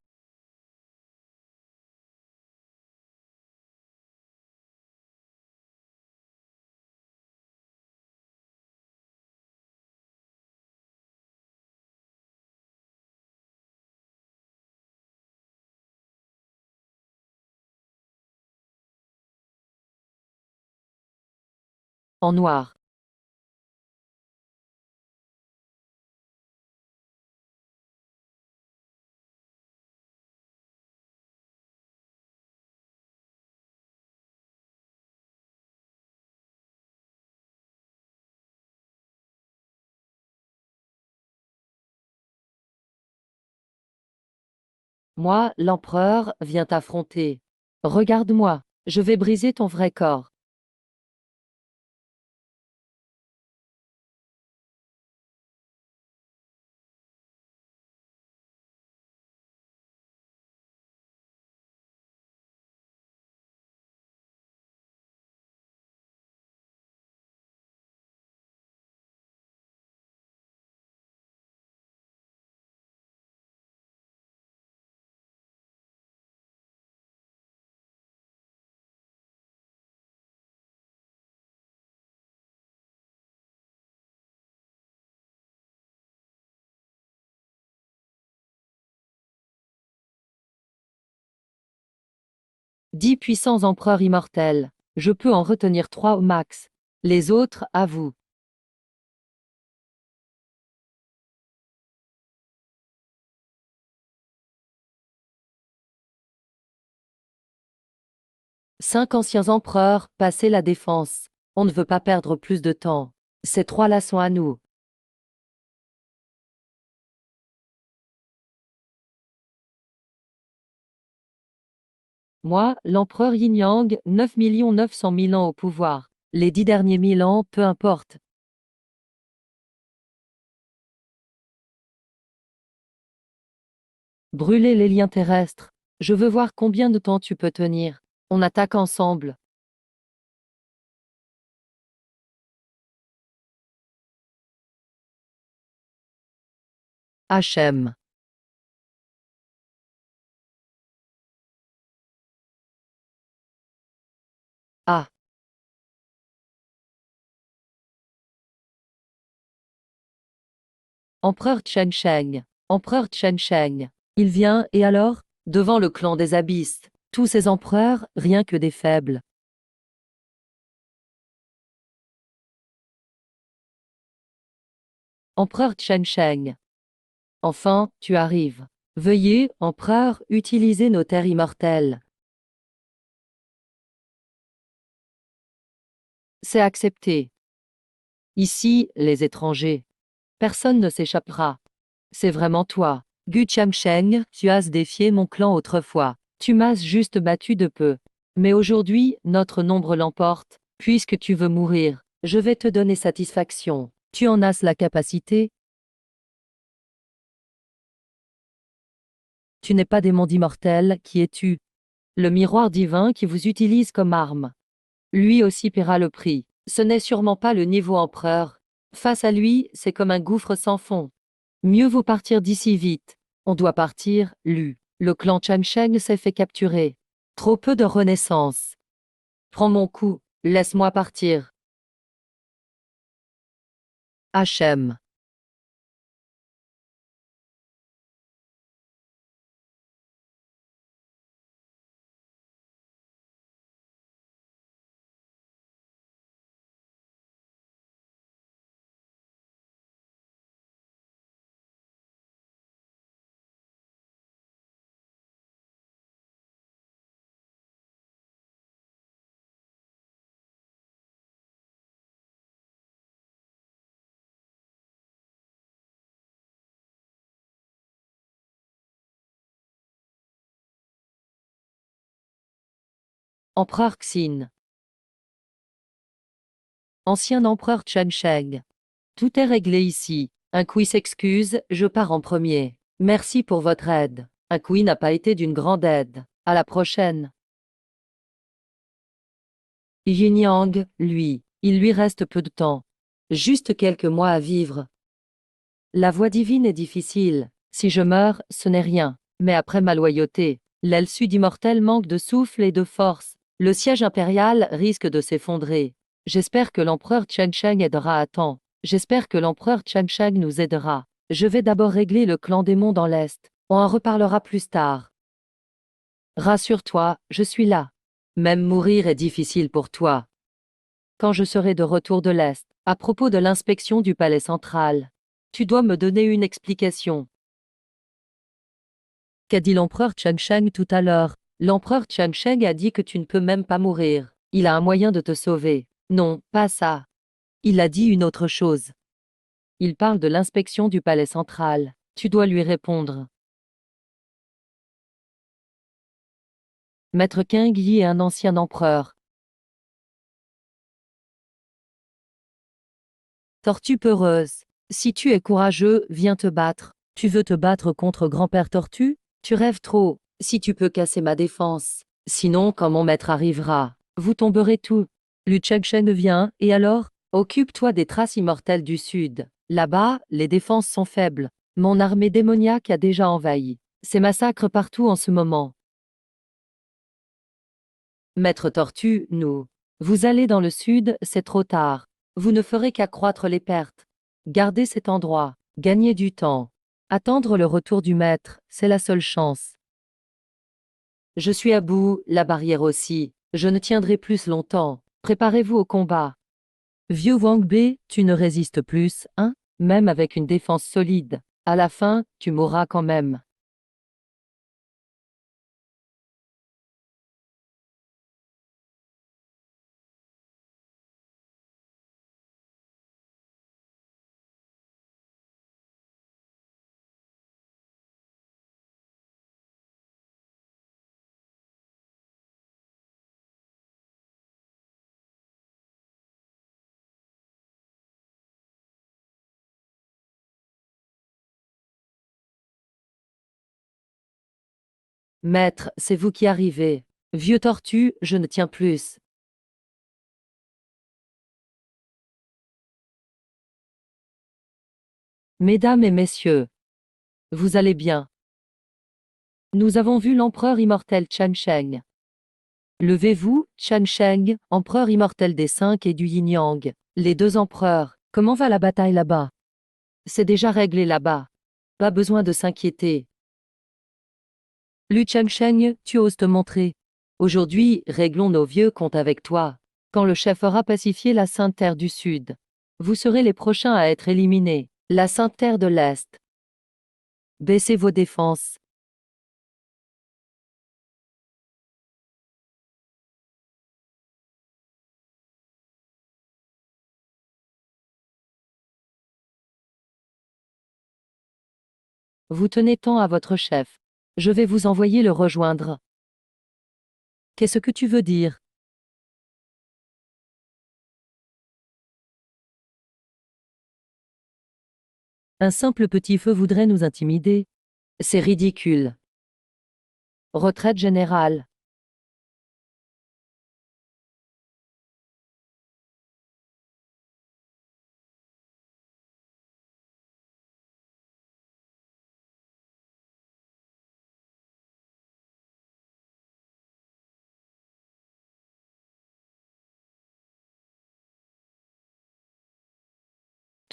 A: En noir. Moi, l'empereur, viens t'affronter. Regarde-moi, je vais briser ton vrai corps. Dix puissants empereurs immortels. Je peux en retenir 3 au max. Les autres, à vous. Cinq anciens empereurs, passez la défense. On ne veut pas perdre plus de temps. Ces 3-là sont à nous. Moi, l'empereur Yin Yang, 9 900 000 ans au pouvoir. Les 10 derniers 1000 ans, peu importe. Brûler les liens terrestres. Je veux voir combien de temps tu peux tenir. On attaque ensemble. HM. Ah. Empereur Chen Sheng. Empereur Chen Sheng. Il vient, et alors? Devant le clan des abysses. Tous ces empereurs, rien que des faibles. Empereur Chen Sheng. Enfin, tu arrives. Veuillez, empereur, utiliser nos terres immortelles. C'est accepté. Ici, les étrangers. Personne ne s'échappera. C'est vraiment toi. Gu Changsheng, tu as défié mon clan autrefois. Tu m'as juste battu de peu. Mais aujourd'hui, notre nombre l'emporte. Puisque tu veux mourir, je vais te donner satisfaction. Tu en as la capacité? Tu n'es pas des mondes immortels, qui es-tu? Le miroir divin qui vous utilise comme arme. Lui aussi paiera le prix. Ce n'est sûrement pas le niveau empereur. Face à lui, c'est comme un gouffre sans fond. Mieux vaut partir d'ici vite. On doit partir, Lu. Le clan Changsheng s'est fait capturer. Trop peu de renaissance. Prends mon coup, laisse-moi partir. HM. Empereur Xin. Ancien empereur Changsheng. Tout est réglé ici. Un Kui s'excuse, je pars en premier. Merci pour votre aide. Un Kui n'a pas été d'une grande aide. À la prochaine. Yin Yang, lui, il lui reste peu de temps. Juste quelques mois à vivre. La voie divine est difficile. Si je meurs, ce n'est rien. Mais après ma loyauté, l'aile sud immortelle manque de souffle et de force. Le siège impérial risque de s'effondrer. J'espère que l'empereur Changsheng aidera à temps. J'espère que l'empereur Changsheng nous aidera. Je vais d'abord régler le clan démon dans l'Est. On en reparlera plus tard. Rassure-toi, je suis là. Même mourir est difficile pour toi. Quand je serai de retour de l'Est, à propos de l'inspection du palais central, tu dois me donner une explication. Qu'a dit l'empereur Changsheng tout à l'heure? L'empereur Changsheng a dit que tu ne peux même pas mourir. Il a un moyen de te sauver. Non, pas ça. Il a dit une autre chose. Il parle de l'inspection du palais central. Tu dois lui répondre. Maître King Yi est un ancien empereur. Tortue peureuse. Si tu es courageux, viens te battre. Tu veux te battre contre grand-père Tortue? Tu rêves trop. Si tu peux casser ma défense. Sinon, quand mon maître arrivera, vous tomberez tous. Lu Chengsheng vient, et alors? Occupe-toi des traces immortelles du sud. Là-bas, les défenses sont faibles. Mon armée démoniaque a déjà envahi. C'est massacre partout en ce moment. Maître Tortue, nous. Vous allez dans le sud, c'est trop tard. Vous ne ferez qu'accroître les pertes. Gardez cet endroit, gagnez du temps. Attendre le retour du maître, c'est la seule chance. Je suis à bout, la barrière aussi. Je ne tiendrai plus longtemps. Préparez-vous au combat. Vieux Wang Bei, tu ne résistes plus, hein? Même avec une défense solide. À la fin, tu mourras quand même. Maître, c'est vous qui arrivez. Vieux Tortue, je ne tiens plus. Mesdames et messieurs, vous allez bien. Nous avons vu l'empereur immortel Chan Sheng. Levez-vous, Chan Sheng, empereur immortel des cinq et du yin-yang. Les deux empereurs, comment va la bataille là-bas? C'est déjà réglé là-bas. Pas besoin de s'inquiéter. Lu Changsheng, tu oses te montrer. Aujourd'hui, réglons nos vieux comptes avec toi. Quand le chef aura pacifié la Sainte Terre du Sud, vous serez les prochains à être éliminés. La Sainte Terre de l'Est. Baissez vos défenses. Vous tenez tant à votre chef. Je vais vous envoyer le rejoindre. Qu'est-ce que tu veux dire? Un simple petit feu voudrait nous intimider. C'est ridicule. Retraite générale.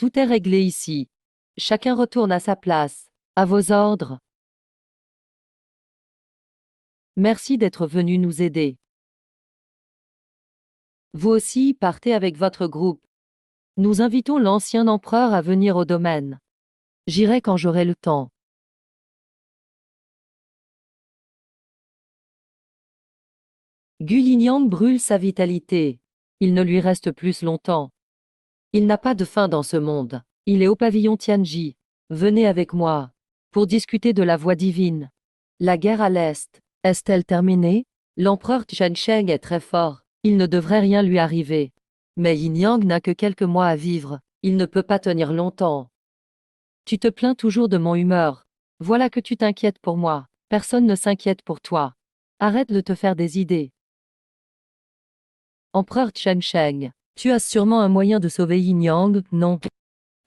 A: Tout est réglé ici. Chacun retourne à sa place. À vos ordres. Merci d'être venu nous aider. Vous aussi, partez avec votre groupe. Nous invitons l'ancien empereur à venir au domaine. J'irai quand j'aurai le temps. Gu Yinyang brûle sa vitalité. Il ne lui reste plus longtemps. Il n'a pas de fin dans ce monde. Il est au pavillon Tianji. Venez avec moi. Pour discuter de la voie divine. La guerre à l'Est. Est-elle terminée? L'empereur Chengsheng est très fort. Il ne devrait rien lui arriver. Mais Yin Yang n'a que quelques mois à vivre. Il ne peut pas tenir longtemps. Tu te plains toujours de mon humeur. Voilà que tu t'inquiètes pour moi. Personne ne s'inquiète pour toi. Arrête de te faire des idées. Empereur Chengsheng, tu as sûrement un moyen de sauver Yin Yang, non?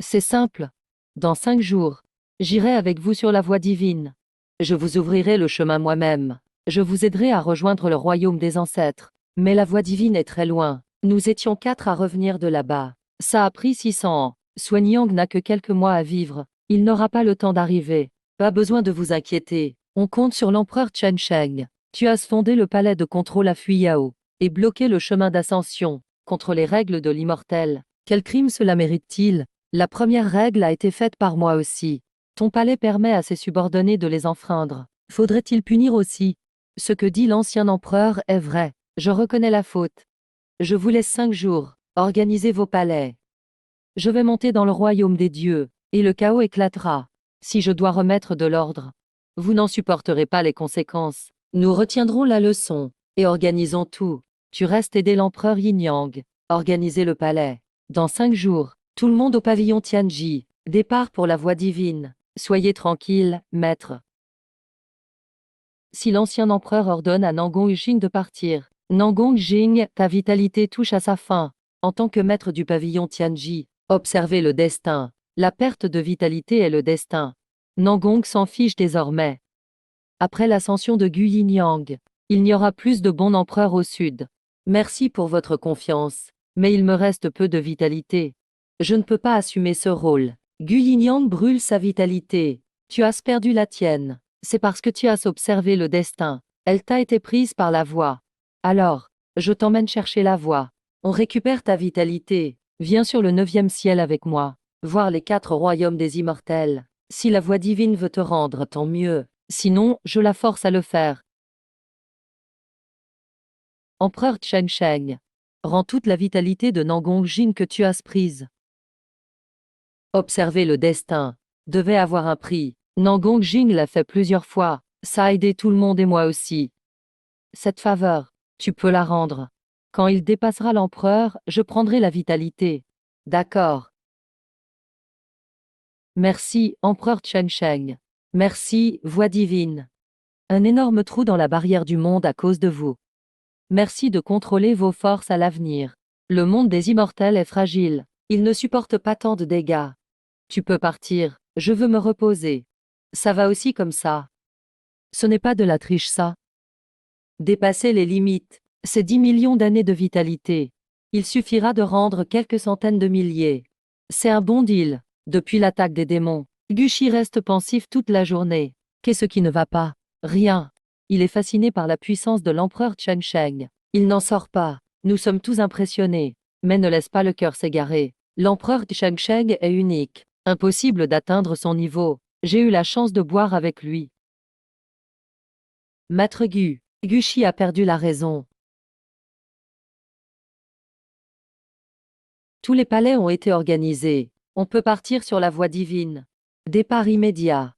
A: C'est simple. Dans 5 jours, j'irai avec vous sur la voie divine. Je vous ouvrirai le chemin moi-même. Je vous aiderai à rejoindre le royaume des ancêtres. Mais la voie divine est très loin. Nous étions 4 à revenir de là-bas. Ça a pris 600 ans. Xuan Yang n'a que quelques mois à vivre. Il n'aura pas le temps d'arriver. Pas besoin de vous inquiéter. On compte sur l'empereur Chen Sheng. Tu as fondé le palais de contrôle à Fuyao et bloqué le chemin d'ascension contre les règles de l'immortel. Quel crime cela mérite-t-il? La première règle a été faite par moi aussi. Ton palais permet à ses subordonnés de les enfreindre. Faudrait-il punir aussi? Ce que dit l'ancien empereur est vrai. Je reconnais la faute. Je vous laisse 5 jours. Organisez vos palais. Je vais monter dans le royaume des dieux, et le chaos éclatera. Si je dois remettre de l'ordre, vous n'en supporterez pas les conséquences. Nous retiendrons la leçon et organisons tout. Tu restes aider l'empereur Yin-Yang. Organiser le palais. Dans 5 jours, tout le monde au pavillon Tianji. Départ pour la voie divine. Soyez tranquille, maître. Si l'ancien empereur ordonne à Nangong Jing de partir, Nangong Jing, ta vitalité touche à sa fin. En tant que maître du pavillon Tianji, observez le destin. La perte de vitalité est le destin. Nangong s'en fiche désormais. Après l'ascension de Gu Yinyang, il n'y aura plus de bon empereur au sud. Merci pour votre confiance, mais il me reste peu de vitalité. Je ne peux pas assumer ce rôle. Gu Yinyang brûle sa vitalité. Tu as perdu la tienne. C'est parce que tu as observé le destin. Elle t'a été prise par la voie. Alors, je t'emmène chercher la voie. On récupère ta vitalité. Viens sur le 9e ciel avec moi, voir les 4 royaumes des immortels. Si la voie divine veut te rendre, tant mieux. Sinon, je la force à le faire. Empereur Chen Sheng, rends toute la vitalité de Nangong Jing que tu as prise. Observer le destin devait avoir un prix. Nangong Jing l'a fait plusieurs fois. Ça a aidé tout le monde et moi aussi. Cette faveur, tu peux la rendre. Quand il dépassera l'empereur, je prendrai la vitalité. D'accord. Merci, empereur Chen Sheng. Merci, voix divine. Un énorme trou dans la barrière du monde à cause de vous. Merci de contrôler vos forces à l'avenir. Le monde des immortels est fragile. Il ne supporte pas tant de dégâts. Tu peux partir, je veux me reposer. Ça va aussi comme ça. Ce n'est pas de la triche ça. Dépasser les limites, c'est 10 millions d'années de vitalité. Il suffira de rendre quelques centaines de milliers. C'est un bon deal. Depuis l'attaque des démons, Gushi reste pensif toute la journée. Qu'est-ce qui ne va pas? Rien. Il est fasciné par la puissance de l'empereur Chen Sheng. Il n'en sort pas. Nous sommes tous impressionnés. Mais ne laisse pas le cœur s'égarer. L'empereur Chen Sheng est unique. Impossible d'atteindre son niveau. J'ai eu la chance de boire avec lui. Maître Gu. Gushi a perdu la raison. Tous les palais ont été organisés. On peut partir sur la voie divine. Départ immédiat.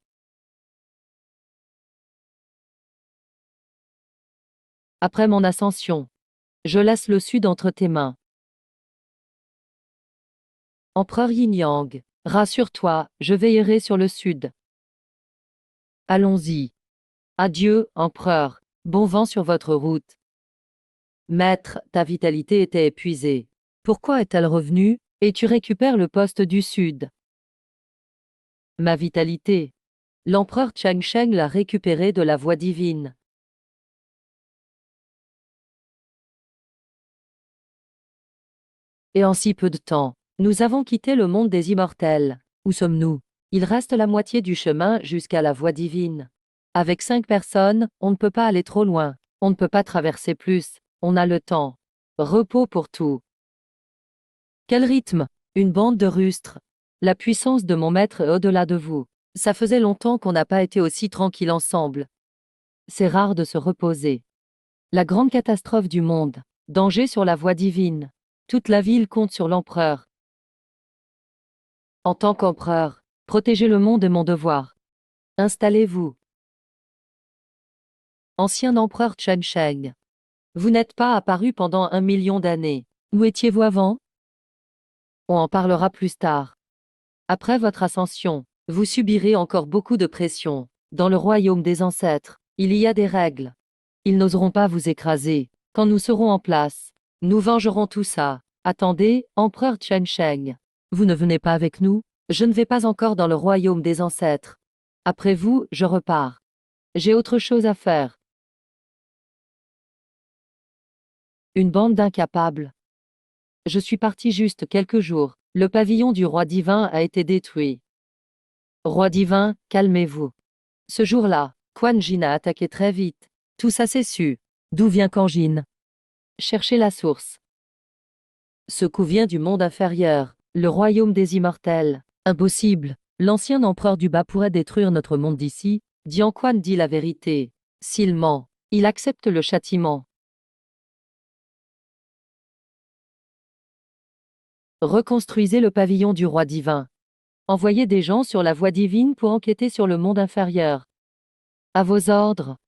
A: Après mon ascension, je laisse le sud entre tes mains. Empereur Yin-Yang, rassure-toi, je veillerai sur le sud. Allons-y. Adieu, empereur. Bon vent sur votre route. Maître, ta vitalité était épuisée. Pourquoi est-elle revenue, et tu récupères le poste du sud? Ma vitalité. L'empereur Chen Sheng l'a récupérée de la voie divine. Et en si peu de temps, nous avons quitté le monde des immortels. Où sommes-nous? Il reste la moitié du chemin jusqu'à la voie divine. Avec 5 personnes, on ne peut pas aller trop loin. On ne peut pas traverser plus. On a le temps. Repos pour tout. Quel rythme! Une bande de rustres. La puissance de mon maître est au-delà de vous. Ça faisait longtemps qu'on n'a pas été aussi tranquille ensemble. C'est rare de se reposer. La grande catastrophe du monde. Danger sur la voie divine. Toute la ville compte sur l'empereur. En tant qu'empereur, protéger le monde est mon devoir. Installez-vous. Ancien empereur Chen Sheng. Vous n'êtes pas apparu pendant 1 million d'années. Où étiez-vous avant? On en parlera plus tard. Après votre ascension, vous subirez encore beaucoup de pression. Dans le royaume des ancêtres, il y a des règles. Ils n'oseront pas vous écraser. Quand nous serons en place, nous vengerons tout ça. Attendez, empereur Chen Sheng. Vous ne venez pas avec nous? Je ne vais pas encore dans le royaume des ancêtres. Après vous, je repars. J'ai autre chose à faire. Une bande d'incapables. Je suis parti juste quelques jours. Le pavillon du roi divin a été détruit. Roi divin, calmez-vous. Ce jour-là, Quan Jin a attaqué très vite. Tout ça s'est su. D'où vient Quan Jin? Cherchez la source. Ce coup vient du monde inférieur, le royaume des immortels. Impossible. L'ancien empereur du bas pourrait détruire notre monde d'ici. Dian Quan dit la vérité. S'il ment, il accepte le châtiment. Reconstruisez le pavillon du roi divin. Envoyez des gens sur la voie divine pour enquêter sur le monde inférieur. À vos ordres.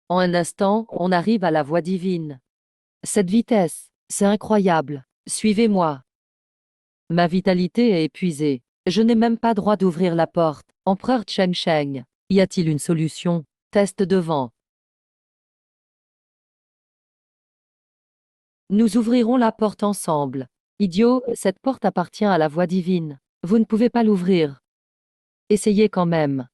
A: En un instant, on arrive à la voie divine. Cette vitesse, c'est incroyable. Suivez-moi. Ma vitalité est épuisée. Je n'ai même pas droit d'ouvrir la porte. Empereur Chen Sheng, y a-t-il une solution? Test devant. Nous ouvrirons la porte ensemble. Idiot, cette porte appartient à la voie divine. Vous ne pouvez pas l'ouvrir. Essayez quand même.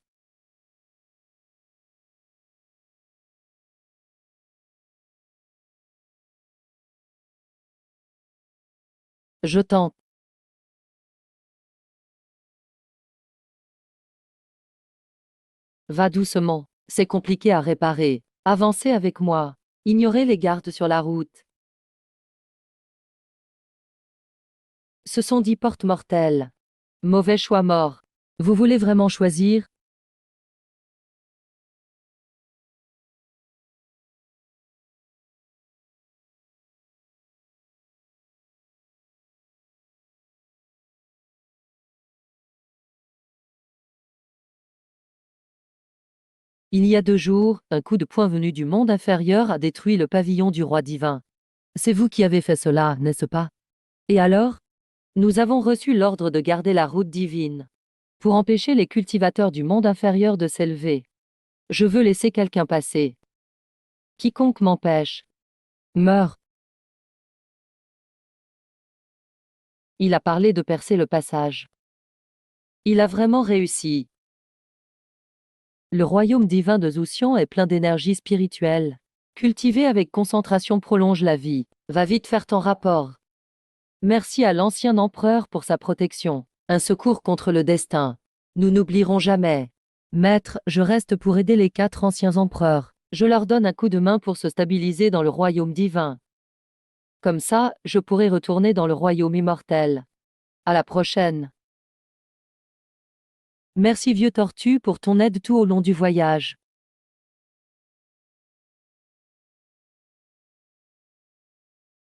A: Je tente. Va doucement. C'est compliqué à réparer. Avancez avec moi. Ignorez les gardes sur la route. Ce sont 10 portes mortelles. Mauvais choix mort. Vous voulez vraiment choisir? Il y a 2 jours, un coup de poing venu du monde inférieur a détruit le pavillon du roi divin. C'est vous qui avez fait cela, n'est-ce pas? Et alors? Nous avons reçu l'ordre de garder la route divine. Pour empêcher les cultivateurs du monde inférieur de s'élever. Je veux laisser quelqu'un passer. Quiconque m'empêche meurt. Il a parlé de percer le passage. Il a vraiment réussi. Le royaume divin de Zouxian est plein d'énergie spirituelle. Cultiver avec concentration prolonge la vie. Va vite faire ton rapport. Merci à l'ancien empereur pour sa protection. Un secours contre le destin. Nous n'oublierons jamais. Maître, je reste pour aider les 4 anciens empereurs. Je leur donne un coup de main pour se stabiliser dans le royaume divin. Comme ça, je pourrai retourner dans le royaume immortel. À la prochaine. Merci vieux tortue pour ton aide tout au long du voyage.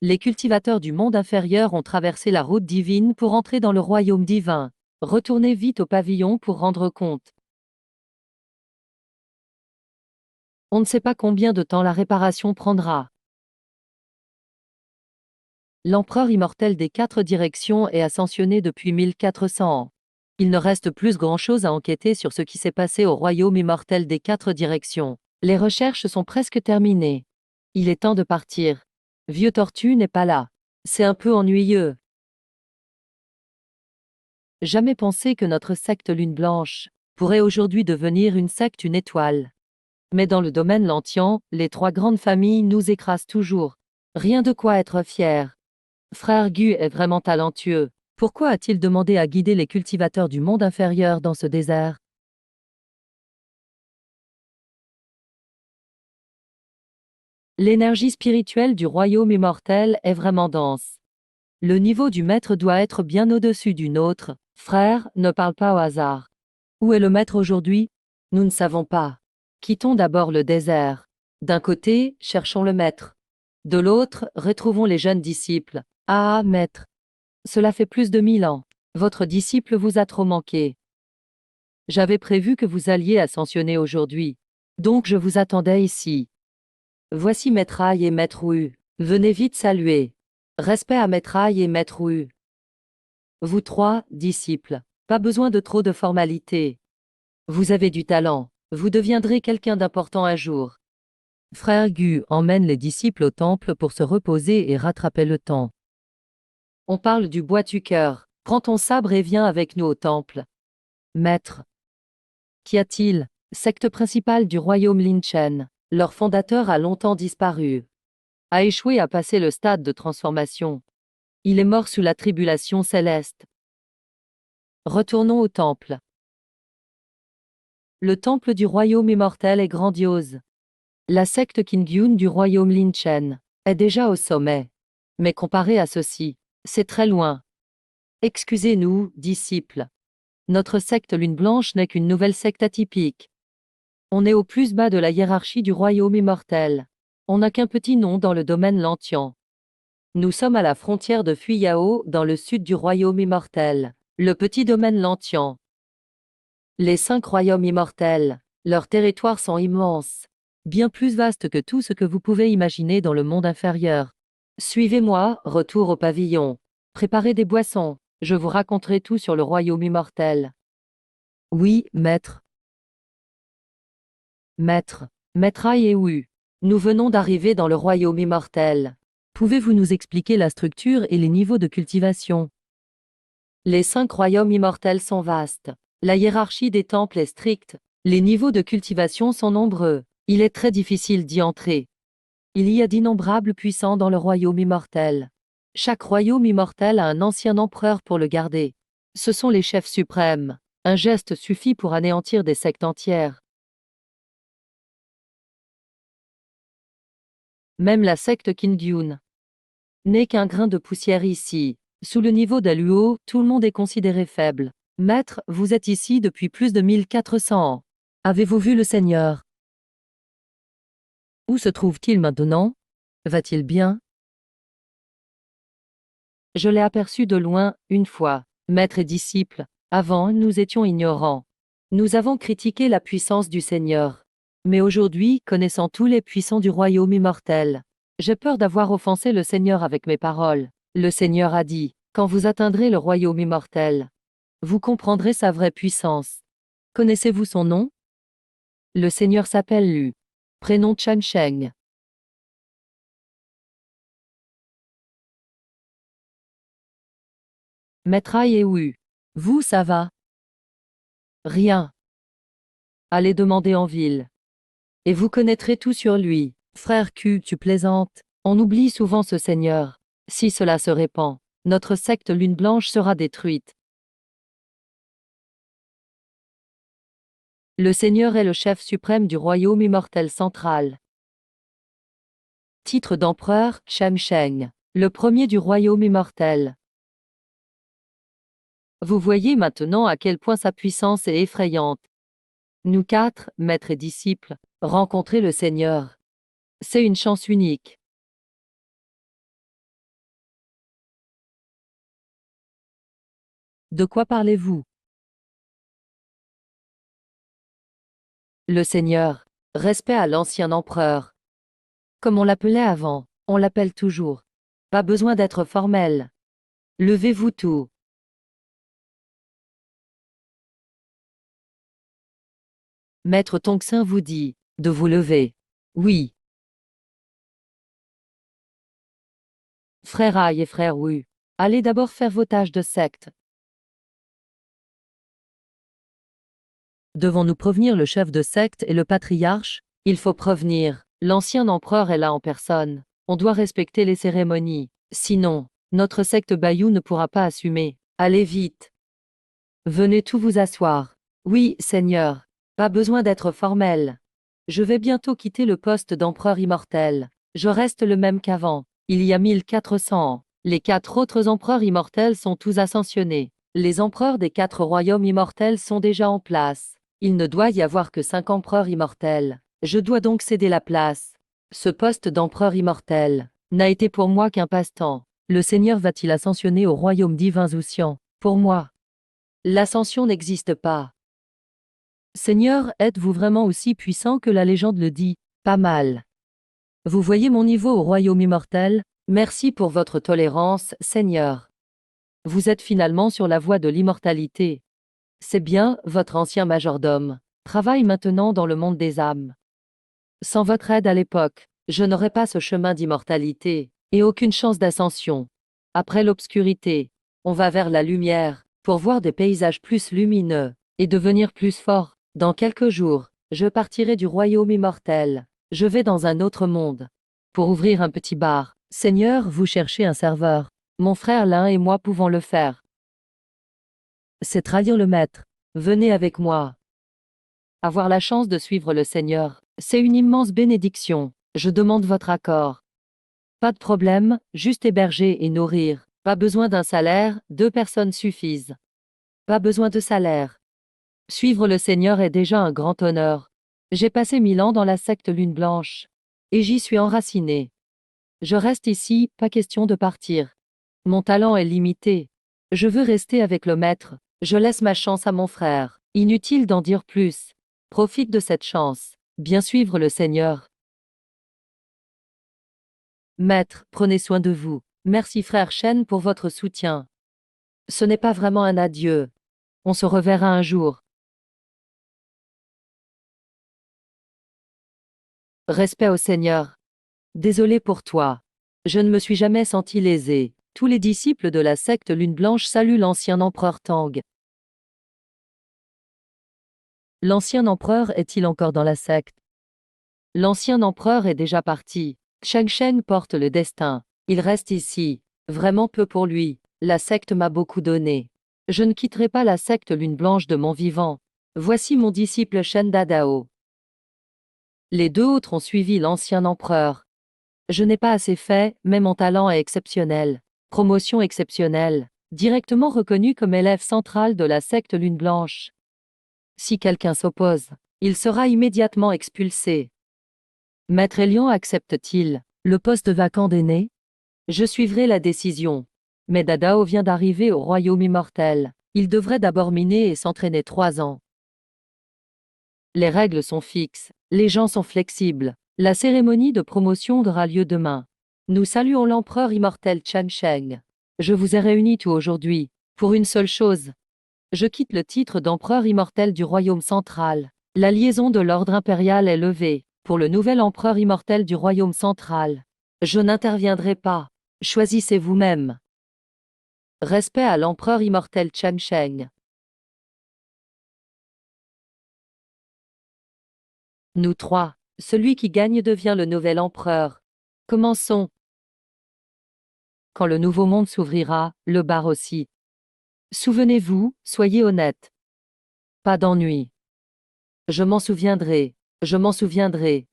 A: Les cultivateurs du monde inférieur ont traversé la route divine pour entrer dans le royaume divin. Retournez vite au pavillon pour rendre compte. On ne sait pas combien de temps la réparation prendra. L'empereur immortel des 4 directions est ascensionné depuis 1400 ans. Il ne reste plus grand-chose à enquêter sur ce qui s'est passé au royaume immortel des 4 directions. Les recherches sont presque terminées. Il est temps de partir. Vieux Tortue n'est pas là. C'est un peu ennuyeux. Jamais pensé que notre secte Lune Blanche pourrait aujourd'hui devenir une étoile. Mais dans le domaine Lantian, les 3 grandes familles nous écrasent toujours. Rien de quoi être fier. Frère Gu est vraiment talentueux. Pourquoi a-t-il demandé à guider les cultivateurs du monde inférieur dans ce désert? L'énergie spirituelle du royaume immortel est vraiment dense. Le niveau du maître doit être bien au-dessus du nôtre. Frère, ne parle pas au hasard. Où est le maître aujourd'hui? Nous ne savons pas. Quittons d'abord le désert. D'un côté, cherchons le maître. De l'autre, retrouvons les jeunes disciples. Ah, maître. Cela fait plus de 1000 ans. Votre disciple vous a trop manqué. J'avais prévu que vous alliez ascensionner aujourd'hui. Donc je vous attendais ici. Voici Maîtraille et Maître Wu. Venez vite saluer. Respect à Maîtraille et Maître Wu. Vous 3, disciples. Pas besoin de trop de formalités. Vous avez du talent. Vous deviendrez quelqu'un d'important un jour. Frère Gu emmène les disciples au temple pour se reposer et rattraper le temps. On parle du bois du cœur. Prends ton sabre et viens avec nous au temple. Maître. Qu'y a-t-il? Secte principale du royaume Lin-Chen. Leur fondateur a longtemps disparu. A échoué à passer le stade de transformation. Il est mort sous la tribulation céleste. Retournons au temple. Le temple du royaume immortel est grandiose. La secte Qingyun du royaume Lin-Chen est déjà au sommet. Mais comparé à ceci, c'est très loin. Excusez-nous, disciples. Notre secte Lune Blanche n'est qu'une nouvelle secte atypique. On est au plus bas de la hiérarchie du royaume immortel. On n'a qu'un petit nom dans le domaine Lantian. Nous sommes à la frontière de Fuyao, dans le sud du royaume immortel. Le petit domaine Lantian. Les 5 royaumes immortels, leurs territoires sont immenses. bien plus vaste que tout ce que vous pouvez imaginer dans le monde inférieur. Suivez-moi, retour au pavillon. Préparez des boissons, je vous raconterai tout sur le royaume immortel. Oui, maître. Maître. Maître Ayewu. Nous venons d'arriver dans le royaume immortel. Pouvez-vous nous expliquer la structure et les niveaux de cultivation? Les 5 royaumes immortels sont vastes. La hiérarchie des temples est stricte. Les niveaux de cultivation sont nombreux. Il est très difficile d'y entrer. Il y a d'innombrables puissants dans le royaume immortel. Chaque royaume immortel a un ancien empereur pour le garder. Ce sont les chefs suprêmes. Un geste suffit pour anéantir des sectes entières. Même la secte Kingyun n'est qu'un grain de poussière ici. Sous le niveau d'Aluo, tout le monde est considéré faible. Maître, vous êtes ici depuis plus de 1400 ans. Avez-vous vu le Seigneur? Où se trouve-t-il maintenant? Va-t-il bien? Je l'ai aperçu de loin, une fois. Maître et disciple, avant, nous étions ignorants. Nous avons critiqué la puissance du Seigneur. Mais aujourd'hui, connaissant tous les puissants du royaume immortel, j'ai peur d'avoir offensé le Seigneur avec mes paroles. Le Seigneur a dit, quand vous atteindrez le royaume immortel, vous comprendrez sa vraie puissance. Connaissez-vous son nom? Le Seigneur s'appelle Lu. Prénom Chan Sheng. Maître Ayewu. Vous, ça va? Rien. Allez demander en ville. Et vous connaîtrez tout sur lui. Frère Q, tu plaisantes. On oublie souvent ce Seigneur. Si cela se répand, notre secte Lune Blanche sera détruite. Le Seigneur est le chef suprême du royaume immortel central. Titre d'empereur, Chan Sheng. Le premier du royaume immortel. Vous voyez maintenant à quel point sa puissance est effrayante. Nous 4, maîtres et disciples, rencontrer le Seigneur. C'est une chance unique. De quoi parlez-vous? Le Seigneur. Respect à l'ancien empereur. Comme on l'appelait avant, on l'appelle toujours. Pas besoin d'être formel. Levez-vous tous. Maître Tongxin vous dit de vous lever. Oui. Frère Aïe et frère Wu, allez d'abord faire vos tâches de secte. Devons-nous prévenir le chef de secte et le patriarche? Il faut prévenir. L'ancien empereur est là en personne. On doit respecter les cérémonies. Sinon, notre secte Bayou ne pourra pas assumer. Allez vite. Venez tous vous asseoir. Oui, Seigneur. Pas besoin d'être formel. Je vais bientôt quitter le poste d'empereur immortel. Je reste le même qu'avant. Il y a 1400 ans. Les 4 autres empereurs immortels sont tous ascensionnés. Les empereurs des 4 royaumes immortels sont déjà en place. Il ne doit y avoir que 5 empereurs immortels. Je dois donc céder la place. Ce poste d'empereur immortel n'a été pour moi qu'un passe-temps. Le Seigneur va-t-il ascensionner au royaume divin Zouxian? Pour moi, l'ascension n'existe pas. Seigneur, êtes-vous vraiment aussi puissant que la légende le dit? Pas mal. Vous voyez mon niveau au royaume immortel? Merci pour votre tolérance, Seigneur. Vous êtes finalement sur la voie de l'immortalité. C'est bien, votre ancien majordome travaille maintenant dans le monde des âmes. Sans votre aide à l'époque, je n'aurais pas ce chemin d'immortalité, et aucune chance d'ascension. Après l'obscurité, on va vers la lumière, pour voir des paysages plus lumineux, et devenir plus fort. Dans quelques jours, je partirai du royaume immortel. Je vais dans un autre monde. Pour ouvrir un petit bar. Seigneur, vous cherchez un serveur. Mon frère l'un et moi pouvons le faire. C'est trahir le maître. Venez avec moi. Avoir la chance de suivre le Seigneur, c'est une immense bénédiction. Je demande votre accord. Pas de problème, juste héberger et nourrir. Pas besoin d'un salaire, 2 personnes suffisent. Pas besoin de salaire. Suivre le Seigneur est déjà un grand honneur. J'ai passé 1000 ans dans la secte Lune Blanche. Et j'y suis enraciné. Je reste ici, pas question de partir. Mon talent est limité. Je veux rester avec le maître. Je laisse ma chance à mon frère. Inutile d'en dire plus. Profite de cette chance. Bien suivre le Seigneur. Maître, prenez soin de vous. Merci frère Chen pour votre soutien. Ce n'est pas vraiment un adieu. On se reverra un jour. Respect au Seigneur. Désolé pour toi. Je ne me suis jamais senti lésé. Tous les disciples de la secte Lune Blanche saluent l'ancien empereur Tang. L'ancien empereur est-il encore dans la secte? L'ancien empereur est déjà parti. Cheng Sheng porte le destin. Il reste ici. Vraiment peu pour lui. La secte m'a beaucoup donné. Je ne quitterai pas la secte Lune Blanche de mon vivant. Voici mon disciple Shen Dadao. Les deux autres ont suivi l'ancien empereur. Je n'ai pas assez fait, mais mon talent est exceptionnel. Promotion exceptionnelle. Directement reconnu comme élève central de la secte Lune Blanche. Si quelqu'un s'oppose, il sera immédiatement expulsé. Maître Elion accepte-t-il le poste vacant d'aîné? Je suivrai la décision. Mais Dadao vient d'arriver au royaume immortel. Il devrait d'abord miner et s'entraîner 3 ans. Les règles sont fixes. Les gens sont flexibles. La cérémonie de promotion aura lieu demain. Nous saluons l'empereur immortel Chang Sheng. Je vous ai réunis tous aujourd'hui pour une seule chose. Je quitte le titre d'empereur immortel du royaume central. La liaison de l'ordre impérial est levée pour le nouvel empereur immortel du royaume central. Je n'interviendrai pas. Choisissez vous-même. Respect à l'empereur immortel Chang Sheng. Nous trois. Celui qui gagne devient le nouvel empereur. Commençons. Quand le nouveau monde s'ouvrira, le bar aussi. Souvenez-vous, soyez honnête. Pas d'ennui. Je m'en souviendrai. Je m'en souviendrai.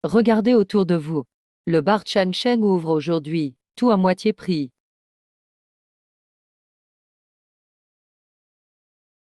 A: Regardez autour de vous. Le bar Chang Sheng ouvre aujourd'hui, tout à moitié prix.